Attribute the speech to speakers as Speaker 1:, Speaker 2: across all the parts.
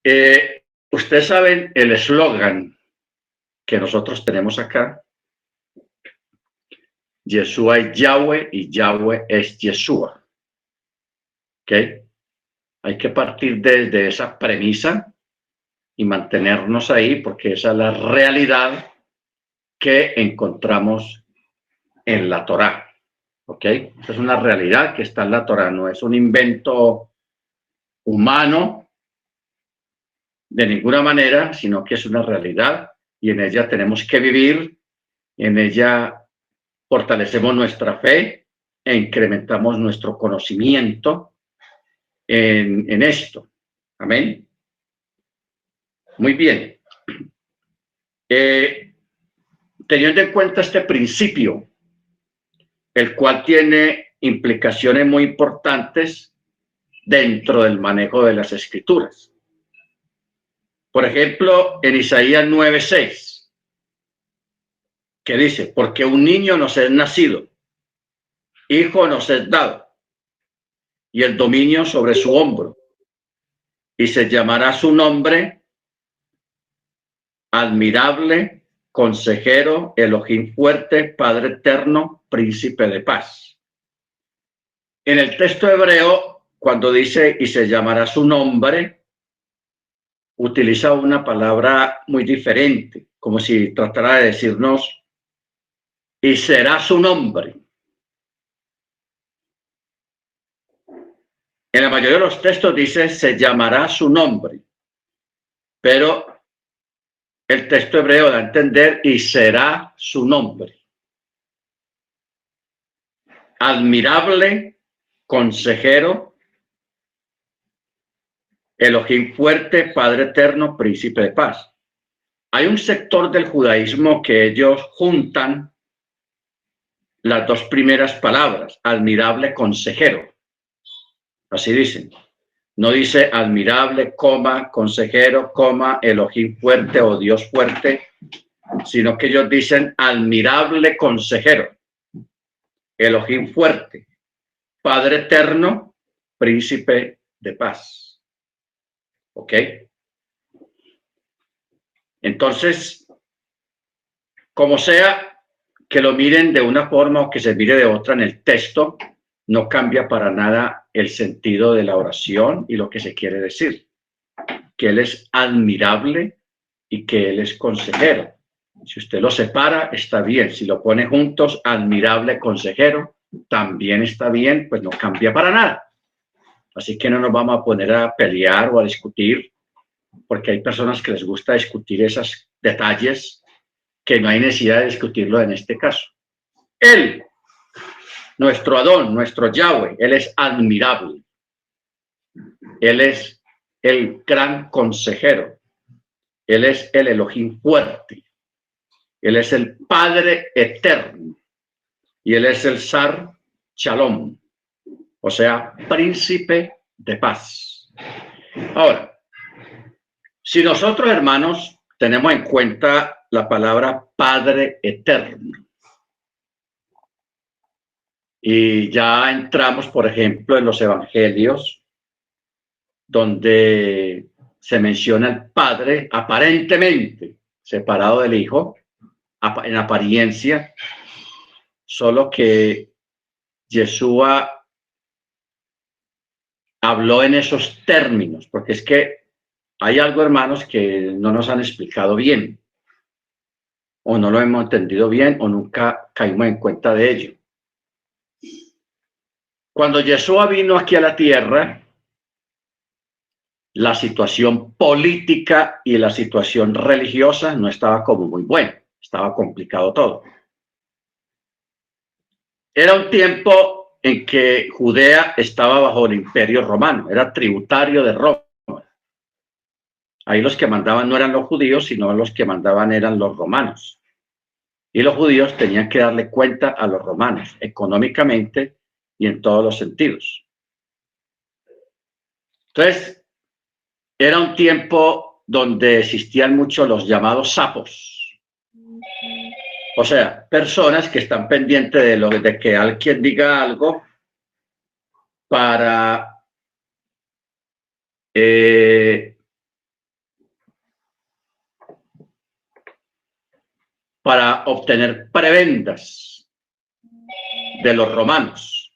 Speaker 1: Ustedes saben el eslogan que nosotros tenemos acá: Yeshua es Yahweh y Yahweh es Yeshua. ¿Ok? Hay que partir desde esa premisa y mantenernos ahí, porque esa es la realidad que encontramos en la Torá. ¿Ok? Esa es una realidad que está en la Torá, no es un invento humano de ninguna manera, sino que es una realidad y en ella tenemos que vivir, en ella fortalecemos nuestra fe e incrementamos nuestro conocimiento en esto. Amén. Muy bien. Teniendo en cuenta este principio, el cual tiene implicaciones muy importantes dentro del manejo de las escrituras. Por ejemplo, en Isaías 9:6, que dice: porque un niño nos es nacido, hijo nos es dado, y el dominio sobre su hombro, y se llamará su nombre Admirable, Consejero, Elohim Fuerte, Padre Eterno, Príncipe de Paz. En el texto hebreo, cuando dice y se llamará su nombre, utiliza una palabra muy diferente, como si tratara de decirnos y será su nombre. En la mayoría de los textos dice se llamará su nombre, pero el texto hebreo da a entender y será su nombre. Admirable, Consejero, Elohim Fuerte, Padre Eterno, Príncipe de Paz. Hay un sector del judaísmo que ellos juntan las dos primeras palabras, admirable, consejero. Así dicen. No dice admirable, coma, consejero, coma, Elohim fuerte o Dios fuerte, sino que ellos dicen admirable consejero, Elohim fuerte, Padre eterno, Príncipe de paz. ¿Ok? Entonces, como sea que lo miren de una forma o que se mire de otra en el texto, no cambia para nada el sentido de la oración y lo que se quiere decir. Que Él es admirable y que Él es consejero. Si usted lo separa, está bien. Si lo pone juntos, admirable, consejero, también está bien, pues no cambia para nada. Así que no nos vamos a poner a pelear o a discutir, porque hay personas que les gusta discutir esos detalles que no hay necesidad de discutirlo en este caso. Él, nuestro Adón, nuestro Yahweh, Él es admirable. Él es el gran consejero. Él es el Elohim fuerte. Él es el Padre eterno. Y Él es el Sar Shalom. O sea, Príncipe de paz. Ahora, si nosotros, hermanos, tenemos en cuenta la palabra Padre eterno, y ya entramos, por ejemplo, en los evangelios, donde se menciona el Padre aparentemente separado del Hijo, en apariencia, solo que Yeshua habló en esos términos, porque es que hay algo, hermanos, que no nos han explicado bien, o no lo hemos entendido bien, o nunca caímos en cuenta de ello. Cuando Yeshua vino aquí a la tierra, la situación política y la situación religiosa no estaba como muy buena, estaba complicado todo. Era un tiempo en que Judea estaba bajo el imperio romano, era tributario de Roma. Ahí los que mandaban no eran los judíos, sino los que mandaban eran los romanos. Y los judíos tenían que darle cuenta a los romanos, económicamente y en todos los sentidos. Entonces, era un tiempo donde existían mucho los llamados sapos. O sea, personas que están pendientes de que alguien diga algo para para obtener prebendas de los romanos,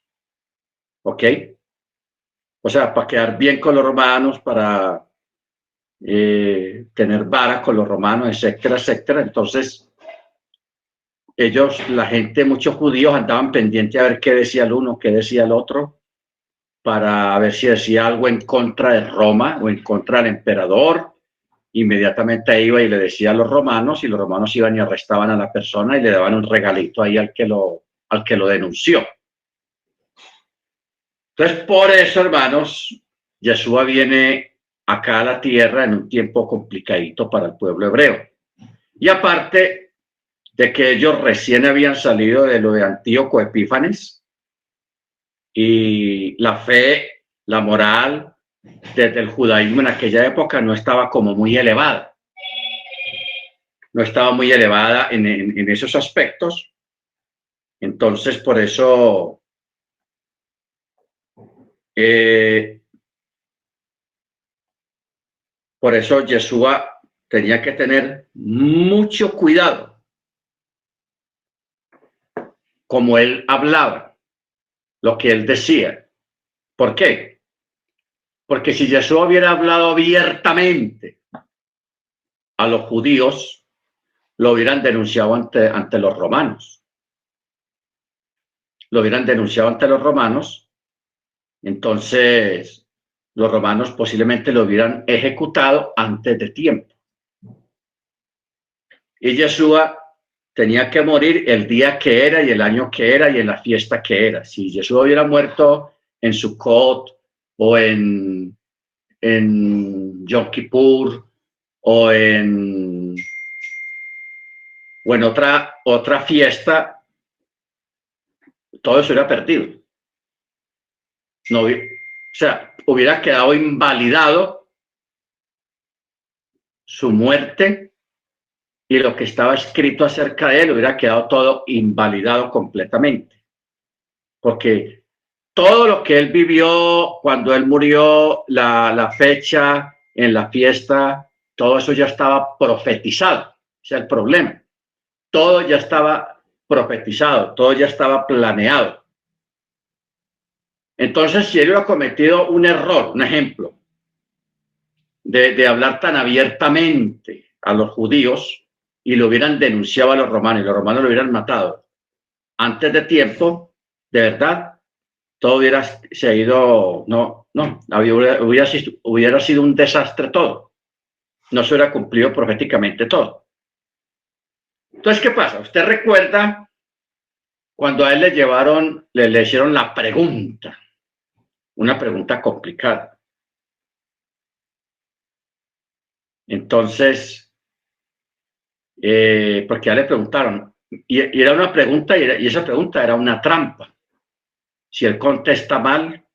Speaker 1: ¿ok? O sea, para quedar bien con los romanos, para tener vara con los romanos, etcétera, etcétera. Entonces, ellos, la gente, muchos judíos andaban pendientes a ver qué decía el uno, qué decía el otro, para ver si decía algo en contra de Roma o en contra del emperador. Inmediatamente iba y le decía a los romanos, y los romanos iban y arrestaban a la persona y le daban un regalito ahí al que lo denunció. Entonces, por eso, hermanos, Yeshua viene acá a la tierra en un tiempo complicadito para el pueblo hebreo. Y aparte de que ellos recién habían salido de lo de Antíoco Epífanes, y la fe, la moral desde el judaísmo en aquella época no estaba como muy elevada. No estaba muy elevada en esos aspectos. Entonces, por eso Yeshua tenía que tener mucho cuidado como él hablaba, lo que él decía. ¿Por qué? Porque si Yeshua hubiera hablado abiertamente a los judíos, lo hubieran denunciado ante los romanos. Lo hubieran denunciado ante los romanos. Entonces, los romanos posiblemente lo hubieran ejecutado antes de tiempo. Y Yeshua tenía que morir el día que era y el año que era y en la fiesta que era. Si Yeshua hubiera muerto en Sukkot o en Yom Kippur o en otra fiesta, todo eso hubiera perdido. No, o sea, hubiera quedado invalidado su muerte, y lo que estaba escrito acerca de él hubiera quedado todo invalidado completamente. Porque todo lo que él vivió cuando él murió, la fecha en la fiesta, todo eso ya estaba profetizado. Ese es el problema. Todo ya estaba profetizado, todo ya estaba planeado. Entonces, si él hubiera cometido un error, un ejemplo, de hablar tan abiertamente a los judíos y lo hubieran denunciado a los romanos y los romanos lo hubieran matado antes de tiempo, de verdad, todo hubiera ido, hubiera sido un desastre todo. No se hubiera cumplido proféticamente todo. Entonces, ¿qué pasa? Usted recuerda cuando a él le hicieron la pregunta, una pregunta complicada. Entonces, porque ya le preguntaron, y era una pregunta, y esa pregunta era una trampa. Si él contesta mal,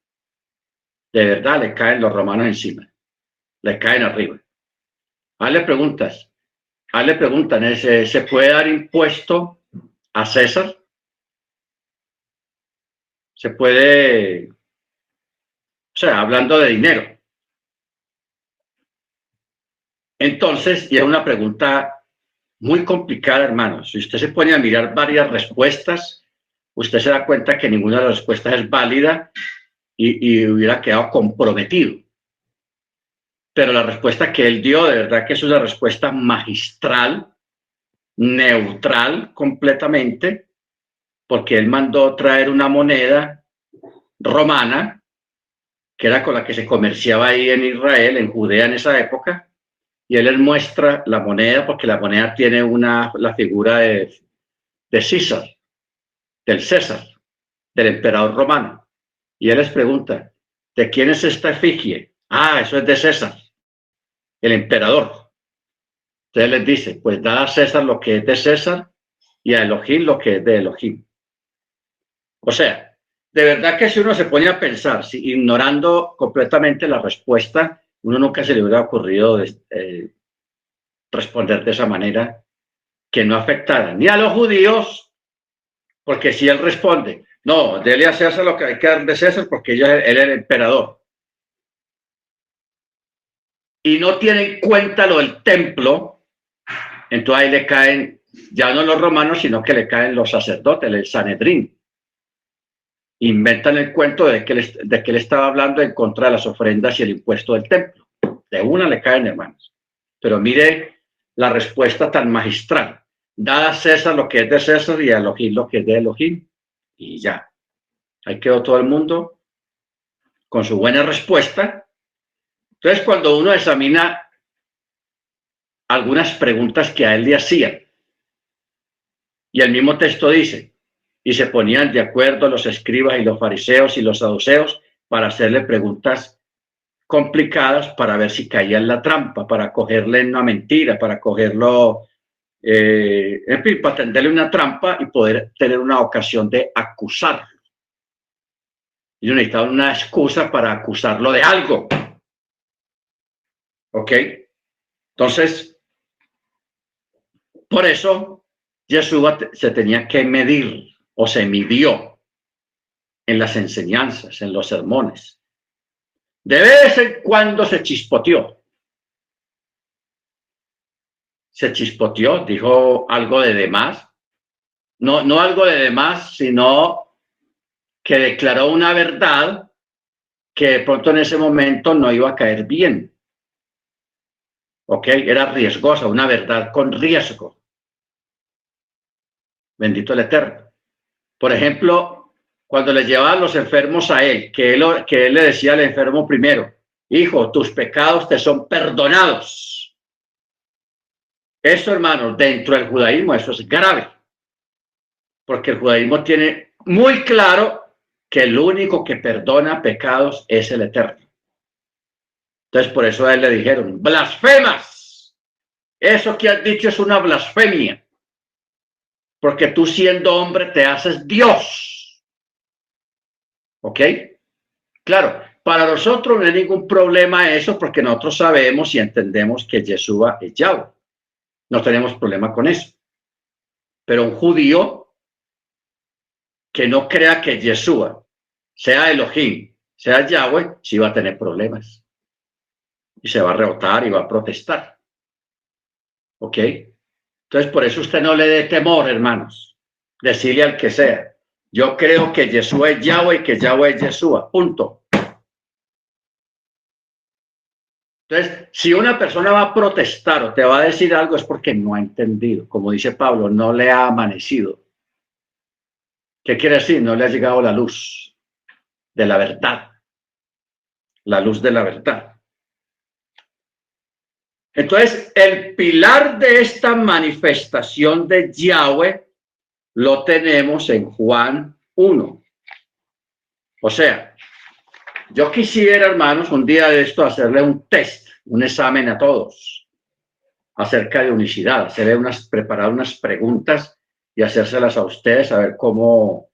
Speaker 1: de verdad le caen los romanos encima, le caen arriba. A le preguntan, ¿se puede dar impuesto a César? Se puede, o sea, hablando de dinero. Entonces, y es una pregunta muy complicada, hermano. Si usted se pone a mirar varias respuestas, usted se da cuenta que ninguna de las respuestas es válida, y hubiera quedado comprometido. Pero la respuesta que él dio, de verdad que es una respuesta magistral, neutral completamente, porque él mandó traer una moneda romana, que era con la que se comerciaba ahí en Israel, en Judea en esa época, y él les muestra la moneda, porque la moneda tiene la figura de César, del César, del emperador romano. Y él les pregunta, ¿de quién es esta efigie? Ah, eso es de César, el emperador. Entonces les dice, pues da a César lo que es de César y a Elohim lo que es de Elohim. O sea, de verdad que si uno se pone a pensar, ignorando completamente la respuesta, uno nunca se le hubiera ocurrido responder de esa manera, que no afectara ni a los judíos, porque si él responde, no, dele a César lo que hay que dar de César, porque él es el emperador, y no tiene en cuenta lo del templo, entonces ahí le caen Ya no los romanos, sino que le caen los sacerdotes, el Sanedrín. Inventan el cuento de que él estaba hablando en contra de las ofrendas y el impuesto del templo. De una le caen, hermanos. Pero mire la respuesta tan magistral. Da a César lo que es de César y a Elohim lo que es de Elohim. Y ya. Ahí quedó todo el mundo con su buena respuesta. Entonces, cuando uno examina algunas preguntas que a él le hacían, y el mismo texto dice, y se ponían de acuerdo los escribas y los fariseos y los saduceos para hacerle preguntas complicadas para ver si caía en la trampa, para cogerle en una mentira, para cogerlo, en fin, para tenderle una trampa y poder tener una ocasión de acusarlo. Ellos necesitaban una excusa para acusarlo de algo. ¿Ok? Entonces, por eso Yeshua se tenía que medir o se midió en las enseñanzas, en los sermones. De vez en cuando se chispoteó. Se chispoteó, dijo algo de demás. No algo de demás, sino que declaró una verdad que de pronto en ese momento no iba a caer bien. ¿Ok? Era riesgosa, una verdad con riesgo. Bendito el Eterno. Por ejemplo, cuando le llevaban los enfermos a él, que él le decía al enfermo primero, hijo, tus pecados te son perdonados. Eso, hermanos, dentro del judaísmo, eso es grave. Porque el judaísmo tiene muy claro que el único que perdona pecados es el Eterno. Entonces, por eso a él le dijeron, blasfemas. Eso que has dicho es una blasfemia. Porque tú siendo hombre te haces Dios. ¿Ok? Claro, para nosotros no hay ningún problema eso porque nosotros sabemos y entendemos que Yeshua es Yahweh. No tenemos problema con eso. Pero un judío que no crea que Yeshua sea Elohim, sea Yahweh, sí va a tener problemas. Y se va a rebotar y va a protestar. ¿Ok? Entonces, por eso usted no le dé temor, hermanos. Decirle al que sea, yo creo que Yeshua es Yahweh y que Yahweh es Yeshua. Punto. Entonces, si una persona va a protestar o te va a decir algo es porque no ha entendido. Como dice Pablo, no le ha amanecido. ¿Qué quiere decir? No le ha llegado la luz de la verdad. La luz de la verdad. Entonces, el pilar de esta manifestación de Yahweh lo tenemos en Juan 1. O sea, yo quisiera, hermanos, un día de esto hacerle un test, un examen a todos acerca de unicidad, preparar unas preguntas y hacérselas a ustedes, a ver cómo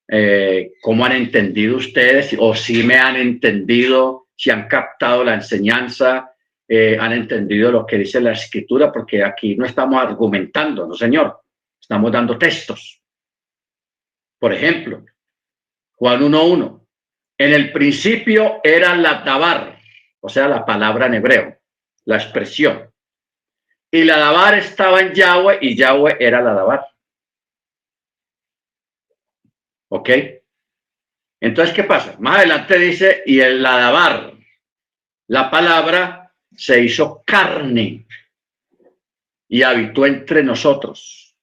Speaker 1: han entendido ustedes, o si me han entendido, si han captado la enseñanza, han entendido lo que dice la Escritura, porque aquí no estamos argumentando, no señor, estamos dando textos. Por ejemplo, Juan 1:1. En el principio era la dabar, o sea, la palabra en hebreo, la expresión. Y la dabar estaba en Yahweh y Yahweh era la dabar. ¿Ok? Entonces, ¿qué pasa? Más adelante dice, y el dabar, la palabra se hizo carne y habitó entre nosotros.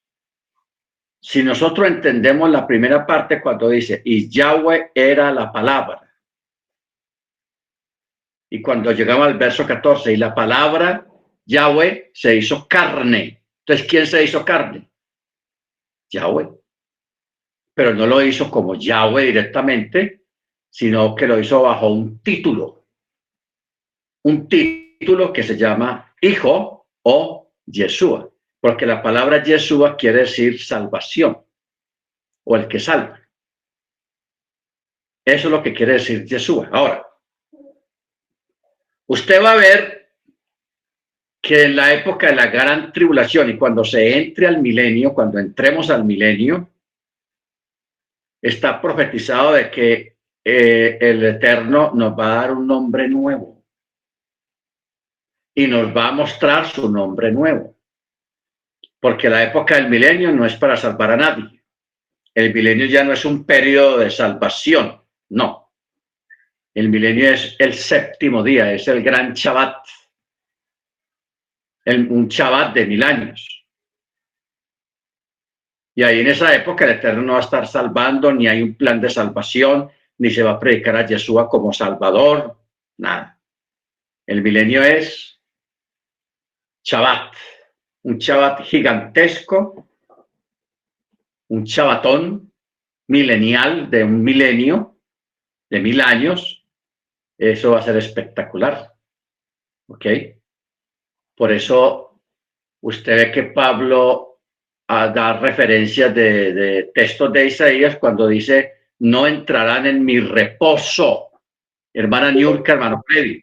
Speaker 1: Si nosotros entendemos la primera parte cuando dice, y Yahweh era la palabra, y cuando llegamos al verso 14, y la palabra Yahweh se hizo carne. Entonces, ¿quién se hizo carne? Yahweh. Pero no lo hizo como Yahweh directamente, sino que lo hizo bajo un título. Un título que se llama Hijo o Yeshua. Porque la palabra Yeshua quiere decir salvación o el que salva. Eso es lo que quiere decir Yeshua. Ahora, usted va a ver que en la época de la gran tribulación y cuando se entre al milenio, cuando entremos al milenio, está profetizado de que el Eterno nos va a dar un nombre nuevo y nos va a mostrar su nombre nuevo. porque la época del milenio no es para salvar a nadie. El milenio ya no es un periodo de salvación, no. El milenio es el séptimo día, es el gran Shabbat, un Shabbat de 1000 años. Y ahí en esa época el Eterno no va a estar salvando, ni hay un plan de salvación, ni se va a predicar a Yeshua como Salvador, nada. El milenio es Shabbat, un Shabbat gigantesco, un Shabbatón milenial de un milenio, de 1000 años. Eso va a ser espectacular, ¿ok? Por eso usted ve que Pablo da referencias de textos de Isaías cuando dice, no entrarán en mi reposo. Hermana Niurka, hermano Freddy,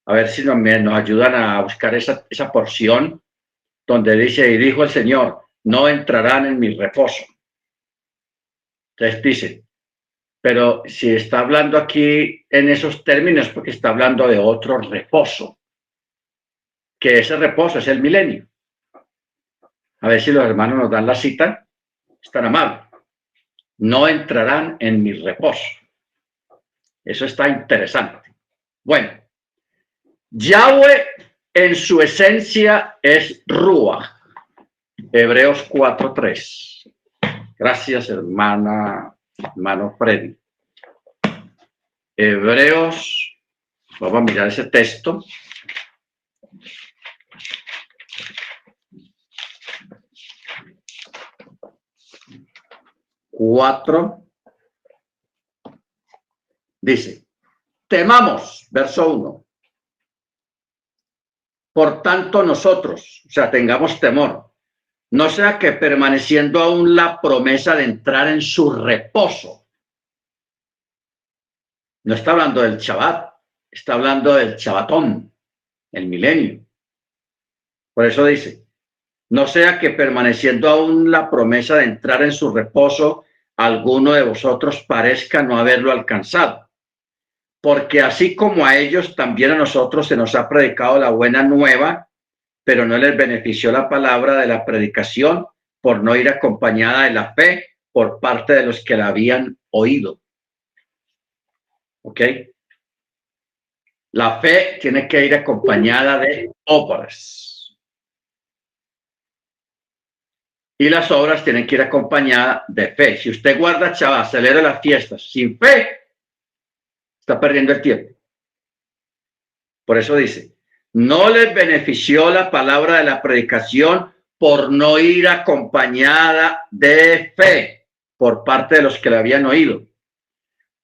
Speaker 1: a ver si nos ayudan a buscar esa porción donde dice, y dijo el Señor, no entrarán en mi reposo. Entonces dice, pero si está hablando aquí en esos términos, porque está hablando de otro reposo, que ese reposo es el milenio. A ver si los hermanos nos dan la cita, están amables. No entrarán en mi reposo. Eso está interesante. Bueno, Yahweh en su esencia es Ruach. Hebreos 4:3. Gracias, hermano Freddy. Hebreos, vamos a mirar ese texto. Dice, temamos, verso 1. Por tanto nosotros, o sea, tengamos temor, no sea que permaneciendo aún la promesa de entrar en su reposo. No está hablando del Shabbat, está hablando del Shabbatón, el milenio. Por eso dice, no sea que permaneciendo aún la promesa de entrar en su reposo, alguno de vosotros parezca no haberlo alcanzado. Porque así como a ellos, también a nosotros se nos ha predicado la buena nueva, pero no les benefició la palabra de la predicación por no ir acompañada de la fe por parte de los que la habían oído. ¿Ok? La fe tiene que ir acompañada de obras. Y las obras tienen que ir acompañadas de fe. Si usted guarda Shabbat, celebra las fiestas sin fe, está perdiendo el tiempo. Por eso dice, no les benefició la palabra de la predicación por no ir acompañada de fe por parte de los que la habían oído.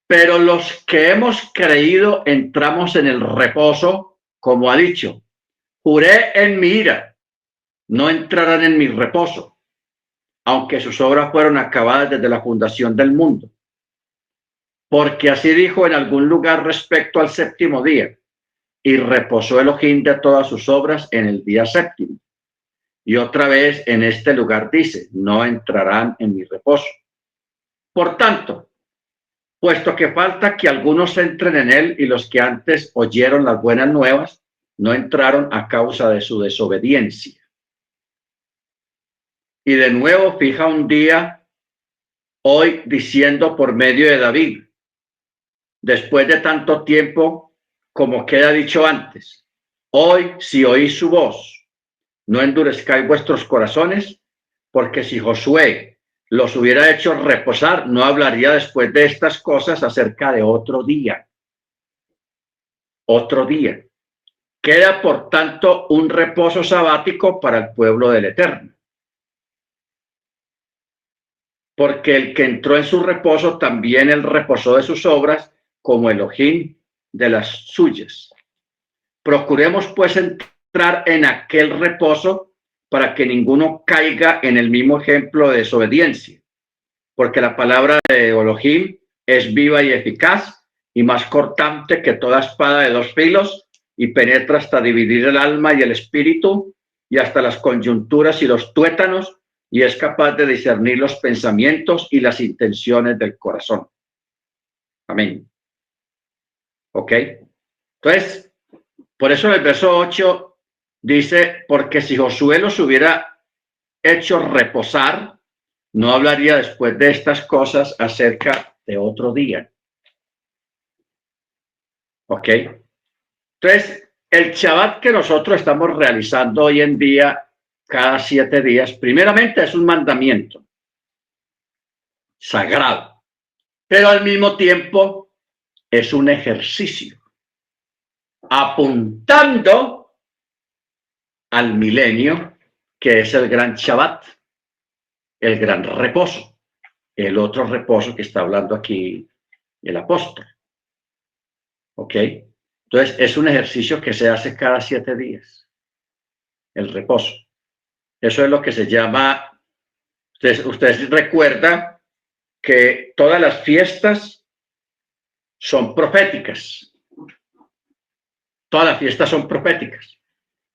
Speaker 1: Pero los que hemos creído entramos en el reposo, como ha dicho, juré en mi ira, no entrarán en mi reposo, aunque sus obras fueron acabadas desde la fundación del mundo. Porque así dijo en algún lugar respecto al séptimo día, y reposó Elohim de todas sus obras en el día séptimo. Y otra vez en este lugar dice, no entrarán en mi reposo. Por tanto, puesto que falta que algunos entren en él y los que antes oyeron las buenas nuevas no entraron a causa de su desobediencia. Y de nuevo fija un día hoy diciendo por medio de David, después de tanto tiempo como queda dicho antes, hoy si oís su voz, no endurezcáis vuestros corazones, porque si Josué los hubiera hecho reposar, no hablaría después de estas cosas acerca de otro día. Otro día. Queda, por tanto, un reposo sabático para el pueblo del Eterno. Porque el que entró en su reposo, también él reposó de sus obras, como Elohim de las suyas. Procuremos, pues, entrar en aquel reposo para que ninguno caiga en el mismo ejemplo de desobediencia. Porque la palabra de Elohim es viva y eficaz y más cortante que toda espada de dos filos y penetra hasta dividir el alma y el espíritu y hasta las coyunturas y los tuétanos y es capaz de discernir los pensamientos y las intenciones del corazón. Amén. ¿Ok? Entonces, por eso en el verso 8 dice, porque si Josué los hubiera hecho reposar, no hablaría después de estas cosas acerca de otro día. ¿Ok? Entonces, el Shabbat que nosotros estamos realizando hoy en día, cada 7 días, primeramente es un mandamiento sagrado, pero al mismo tiempo es un ejercicio apuntando al milenio, que es el gran Shabbat, el gran reposo, el otro reposo que está hablando aquí el apóstol. ¿Ok? Entonces, es un ejercicio que se hace cada 7 días, el reposo. Eso es lo que se llama, ustedes recuerdan que todas las fiestas son proféticas. Todas las fiestas son proféticas.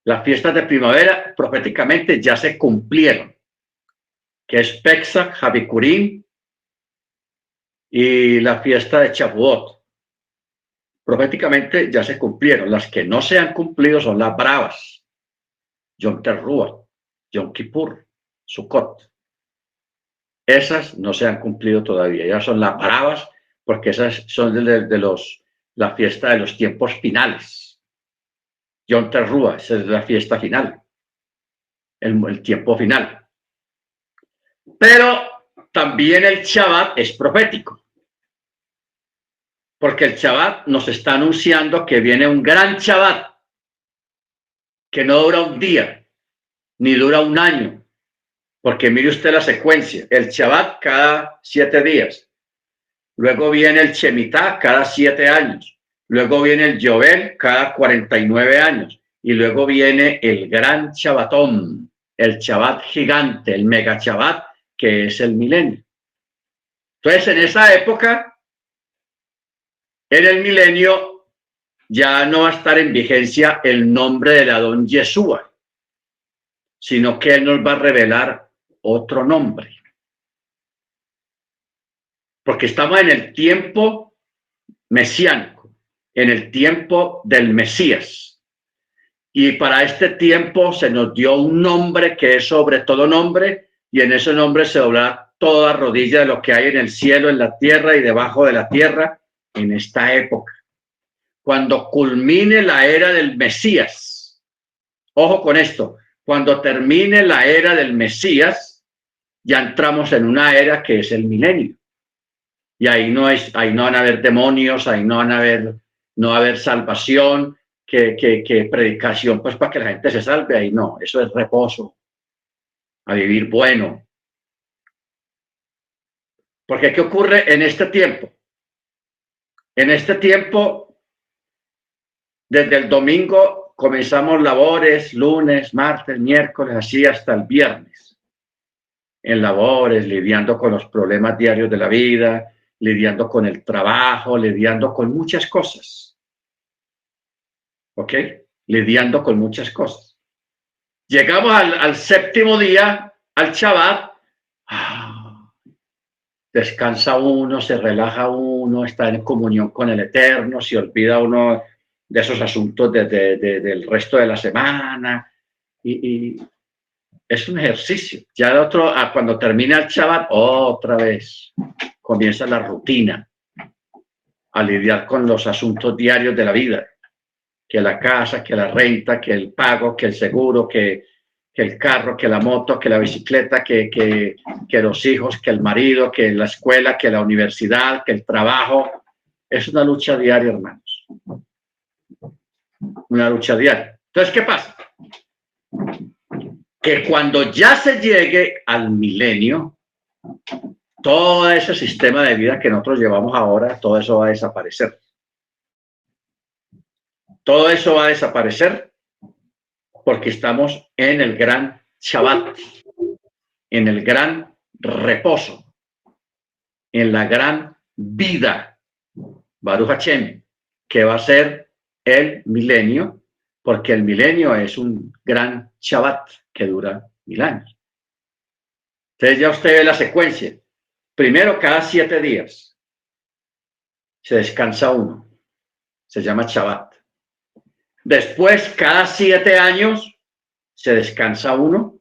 Speaker 1: Las fiestas de primavera proféticamente ya se cumplieron, que es Pesach, Habikurim y la fiesta de Shavuot. Proféticamente ya se cumplieron. Las que no se han cumplido son las bravas, Yom Teruah, Yom Kippur, Sukkot. Esas no se han cumplido todavía, ya son las bravas, porque esas son la fiesta de los tiempos finales. Yom Teruah, esa es la fiesta final, el tiempo final. Pero también el Shabbat es profético, porque el Shabbat nos está anunciando que viene un gran Shabbat, que no dura un día, ni dura un año, porque mire usted la secuencia, el Shabbat cada 7 días, luego viene el Shemitah cada 7 años, luego viene el Yovel cada 49 años, y luego viene el gran Shabbatón, el Shabbat gigante, el mega Shabbat, que es el milenio. Entonces, en esa época, en el milenio, ya no va a estar en vigencia el nombre del Adón Yeshua, sino que él nos va a revelar otro nombre. Porque estamos en el tiempo mesiánico, en el tiempo del Mesías. Y para este tiempo se nos dio un nombre que es sobre todo nombre, y en ese nombre se doblará toda rodilla de lo que hay en el cielo, en la tierra y debajo de la tierra en esta época. Cuando culmine la era del Mesías, ojo con esto, cuando termine la era del Mesías, ya entramos en una era que es el milenio. Y ahí no van a haber demonios, ahí no va a haber salvación, que predicación, pues para que la gente se salve, ahí no, eso es reposo, a vivir bueno. Porque ¿qué ocurre en este tiempo? En este tiempo, desde el domingo comenzamos labores, lunes, martes, miércoles, así hasta el viernes. En labores, lidiando con los problemas diarios de la vida, lidiando con el trabajo, lidiando con muchas cosas. ¿Ok? Lidiando con muchas cosas. Llegamos al séptimo día, al Shabbat. Descansa uno, se relaja uno, está en comunión con el Eterno, se olvida uno de esos asuntos del resto de la semana. Y es un ejercicio. Ya cuando termina el Shabbat, otra vez comienza la rutina a lidiar con los asuntos diarios de la vida. Que la casa, que la renta, que el pago, que el seguro, que el carro, que la moto, que la bicicleta, que los hijos, que el marido, que la escuela, que la universidad, que el trabajo. Es una lucha diaria, hermanos. Una lucha diaria. Entonces, ¿qué pasa? Que cuando ya se llegue al milenio, todo ese sistema de vida que nosotros llevamos ahora, todo eso va a desaparecer. Todo eso va a desaparecer porque estamos en el gran Shabbat, en el gran reposo, en la gran vida, Baruch Hashem, que va a ser el milenio, porque el milenio es un gran Shabbat que dura 1000 años. Entonces ya usted ve la secuencia. Primero, cada 7 días se descansa uno, se llama Shabbat. Después, cada 7 años se descansa uno,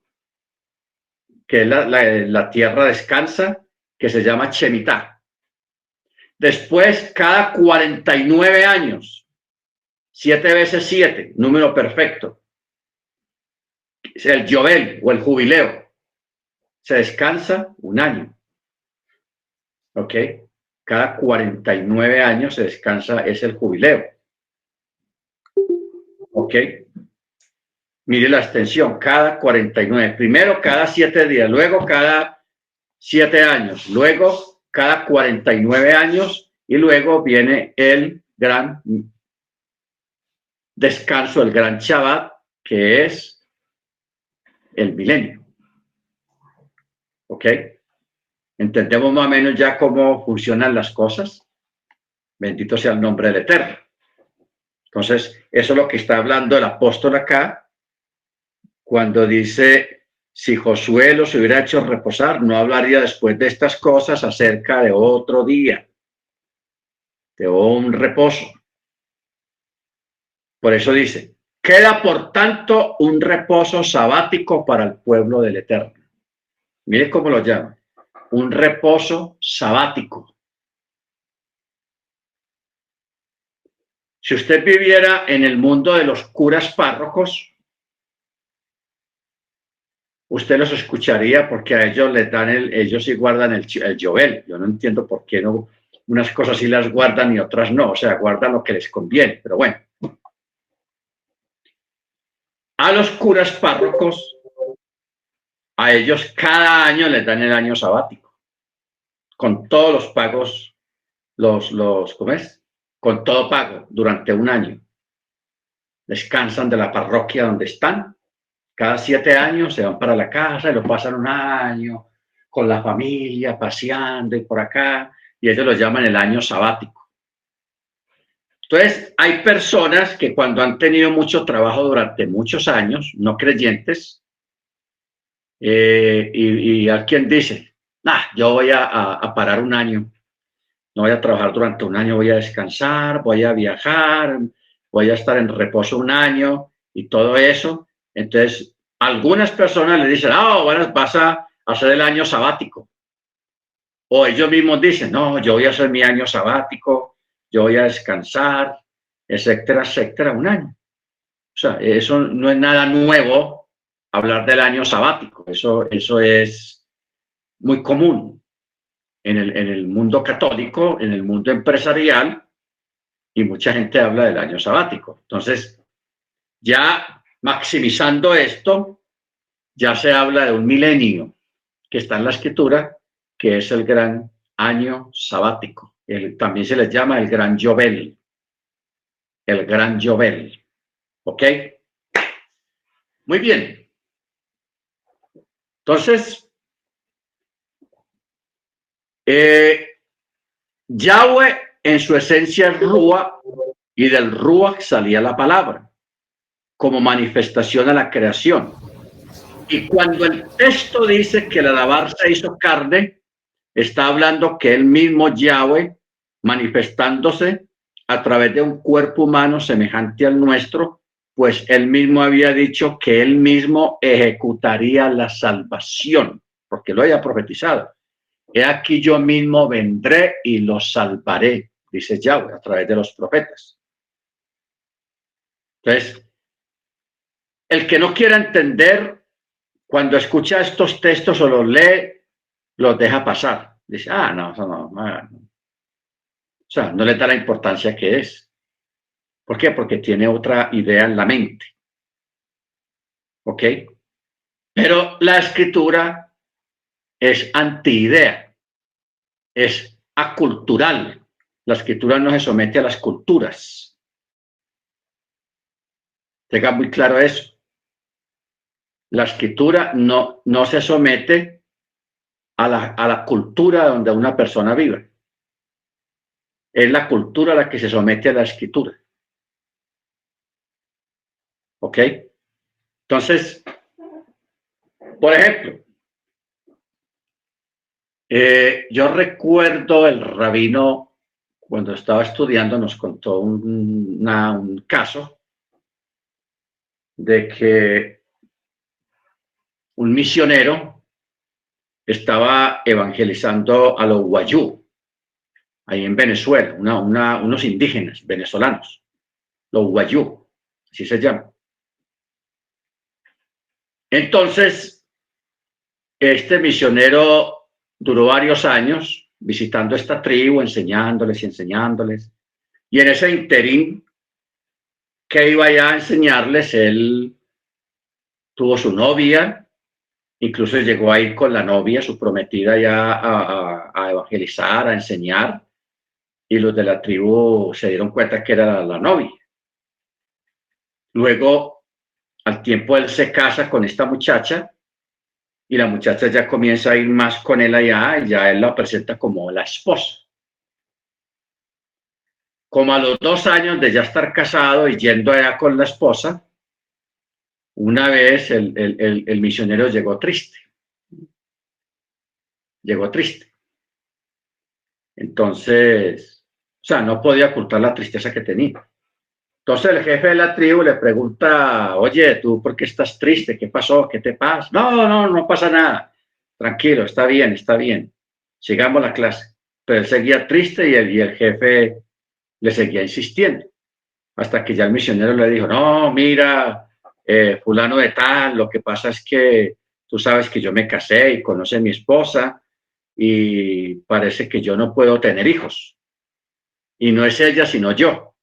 Speaker 1: que es la tierra descansa, que se llama Shemitah. Después, cada 49 años, 7 veces 7, número perfecto, es el Yobel o el jubileo. Se descansa un año. ¿Ok? Cada 49 años se descansa, es el jubileo. ¿Ok? Mire la extensión, cada 49. Primero cada 7 días, luego cada 7 años, luego cada 49 años y luego viene el gran descanso, el gran Shabbat, que es el milenio. ¿Ok? ¿Entendemos más o menos ya cómo funcionan las cosas? Bendito sea el nombre del Eterno. Entonces, eso es lo que está hablando el apóstol acá, cuando dice, si Josué los hubiera hecho reposar, no hablaría después de estas cosas acerca de otro día, de un reposo. Por eso dice, queda por tanto un reposo sabático para el pueblo del Eterno. Mire cómo lo llama, un reposo sabático. Si usted viviera en el mundo de los curas párrocos, usted los escucharía porque a ellos les dan ellos sí guardan el Yobel. Yo no entiendo por qué no, unas cosas sí las guardan y otras no, o sea, guardan lo que les conviene, pero bueno. A los curas párrocos, a ellos cada año les dan el año sabático, con todos los pagos, ¿cómo es? Con todo pago durante un año. Descansan de la parroquia donde están. Cada 7 años se van para la casa y lo pasan un año con la familia, paseando y por acá, y ellos lo llaman el año sabático. Entonces, hay personas que cuando han tenido mucho trabajo durante muchos años, no creyentes, y alguien dice, yo voy a parar un año, no voy a trabajar durante un año, voy a descansar, voy a viajar, voy a estar en reposo un año y todo eso. Entonces, algunas personas le dicen, bueno, vas a hacer el año sabático. O ellos mismos dicen, no, yo voy a hacer mi año sabático, yo voy a descansar, etcétera, etcétera, un año. O sea, eso no es nada nuevo hablar del año sabático. Eso es muy común en el mundo católico, en el mundo empresarial, y mucha gente habla del año sabático. Entonces, ya maximizando esto, ya se habla de un milenio que está en la escritura, que es el gran año sabático. También se les llama el gran Yobel. El gran Yobel. ¿Ok? Muy bien. Entonces, Yahweh en su esencia es Ruach, y del Ruach salía la palabra, como manifestación a la creación. Y cuando el texto dice que el alabar se hizo carne, está hablando que él mismo, Yahweh, manifestándose a través de un cuerpo humano semejante al nuestro, pues él mismo había dicho que él mismo ejecutaría la salvación, porque lo haya profetizado. He aquí yo mismo vendré y los salvaré, dice Yahweh a través de los profetas. Entonces, el que no quiera entender, cuando escucha estos textos o los lee, los deja pasar. Dice, no, eso no. O sea, no le da la importancia que es. ¿Por qué? Porque tiene otra idea en la mente. ¿Ok? Pero la escritura es antiidea, es acultural. La escritura no se somete a las culturas. Tenga muy claro eso. La escritura no se somete a la cultura donde una persona vive. Es la cultura la que se somete a la escritura. ¿Ok? Entonces, por ejemplo, yo recuerdo el rabino, cuando estaba estudiando, nos contó un caso de que un misionero estaba evangelizando a los guayú, ahí en Venezuela, unos indígenas venezolanos, los guayú, así se llama. Entonces, este misionero duró varios años visitando esta tribu, enseñándoles y enseñándoles. Y en ese interín que iba ya a enseñarles, él tuvo su novia, incluso llegó a ir con la novia, su prometida, ya a evangelizar, a enseñar, y los de la tribu se dieron cuenta que era la novia. Luego, al tiempo, él se casa con esta muchacha, y la muchacha ya comienza a ir más con él allá, y ya él la presenta como la esposa. Como a los 2 años de ya estar casado y yendo allá con la esposa, una vez el misionero llegó triste. Llegó triste. Entonces, o sea, no podía ocultar la tristeza que tenía. Entonces el jefe de la tribu le pregunta, oye, ¿tú por qué estás triste? ¿Qué pasó? ¿Qué te pasa? No pasa nada. Tranquilo, está bien. Sigamos la clase. Pero él seguía triste y el jefe le seguía insistiendo. Hasta que ya el misionero le dijo, no, mira, fulano de tal, lo que pasa es que tú sabes que yo me casé y conoce a mi esposa y parece que yo no puedo tener hijos. Y no es ella, sino yo.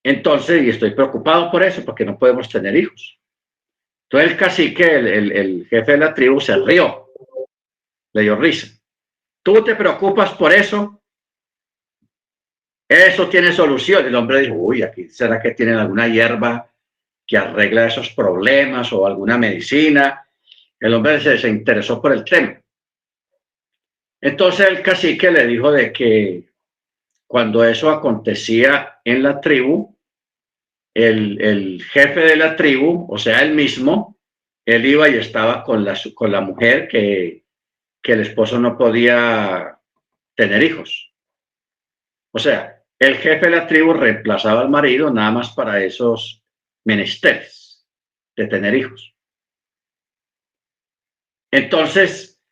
Speaker 1: Entonces, y estoy preocupado por eso, porque no podemos tener hijos. Entonces el cacique, el jefe de la tribu, se rió, le dio risa. ¿Tú te preocupas por eso? Eso tiene solución. El hombre dijo, uy, aquí será que tienen alguna hierba que arregla esos problemas o alguna medicina. El hombre se interesó por el tema. Entonces el cacique le dijo de que cuando eso acontecía en la tribu, el jefe de la tribu, o sea, él mismo, él iba y estaba con la mujer que el esposo no podía tener hijos. O sea, el jefe de la tribu reemplazaba al marido nada más para esos menesteres de tener hijos. Entonces,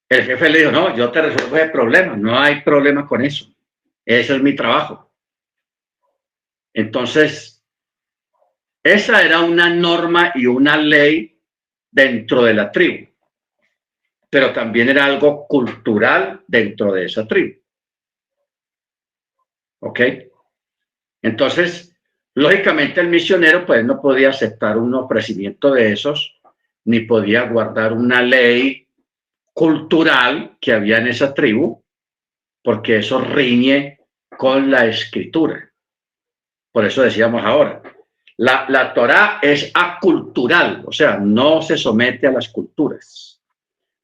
Speaker 1: el jefe le dijo, no, yo te resuelvo el problema, no hay problema con eso. Ese es mi trabajo. Entonces, esa era una norma y una ley dentro de la tribu, pero también era algo cultural dentro de esa tribu. ¿Ok? Entonces, lógicamente el misionero pues no podía aceptar un ofrecimiento de esos, ni podía guardar una ley cultural que había en esa tribu, porque eso riñe con la escritura. Por eso decíamos ahora, la Torá es acultural, o sea, no se somete a las culturas.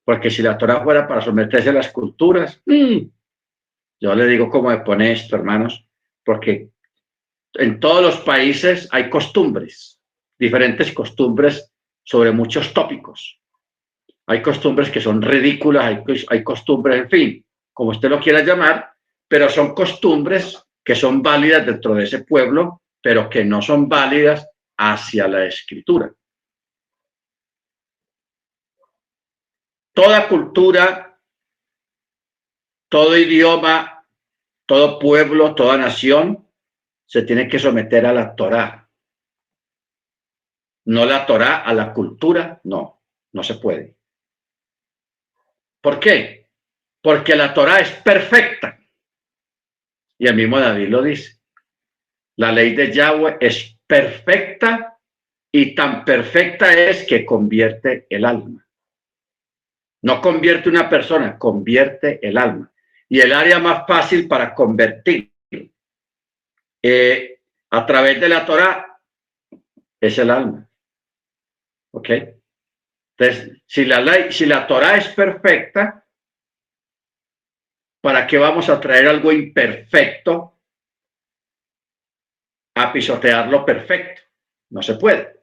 Speaker 1: Porque si la Torá fuera para someterse a las culturas, yo le digo cómo me pone esto, hermanos, porque en todos los países hay costumbres, diferentes costumbres sobre muchos tópicos. Hay costumbres que son ridículas, hay costumbres, en fin, como usted lo quiera llamar, pero son costumbres que son válidas dentro de ese pueblo, pero que no son válidas hacia la escritura. Toda cultura, todo idioma, todo pueblo, toda nación se tiene que someter a la Torá. No la Torá a la cultura, no se puede. ¿Por qué? Porque la Torá es perfecta. Y el mismo David lo dice. La ley de Yahweh es perfecta y tan perfecta es que convierte el alma. No convierte una persona, convierte el alma. Y el área más fácil para convertir a través de la Torá es el alma. ¿Ok? Entonces, si la Torá es perfecta, ¿para qué vamos a traer algo imperfecto a pisotear lo perfecto? No se puede.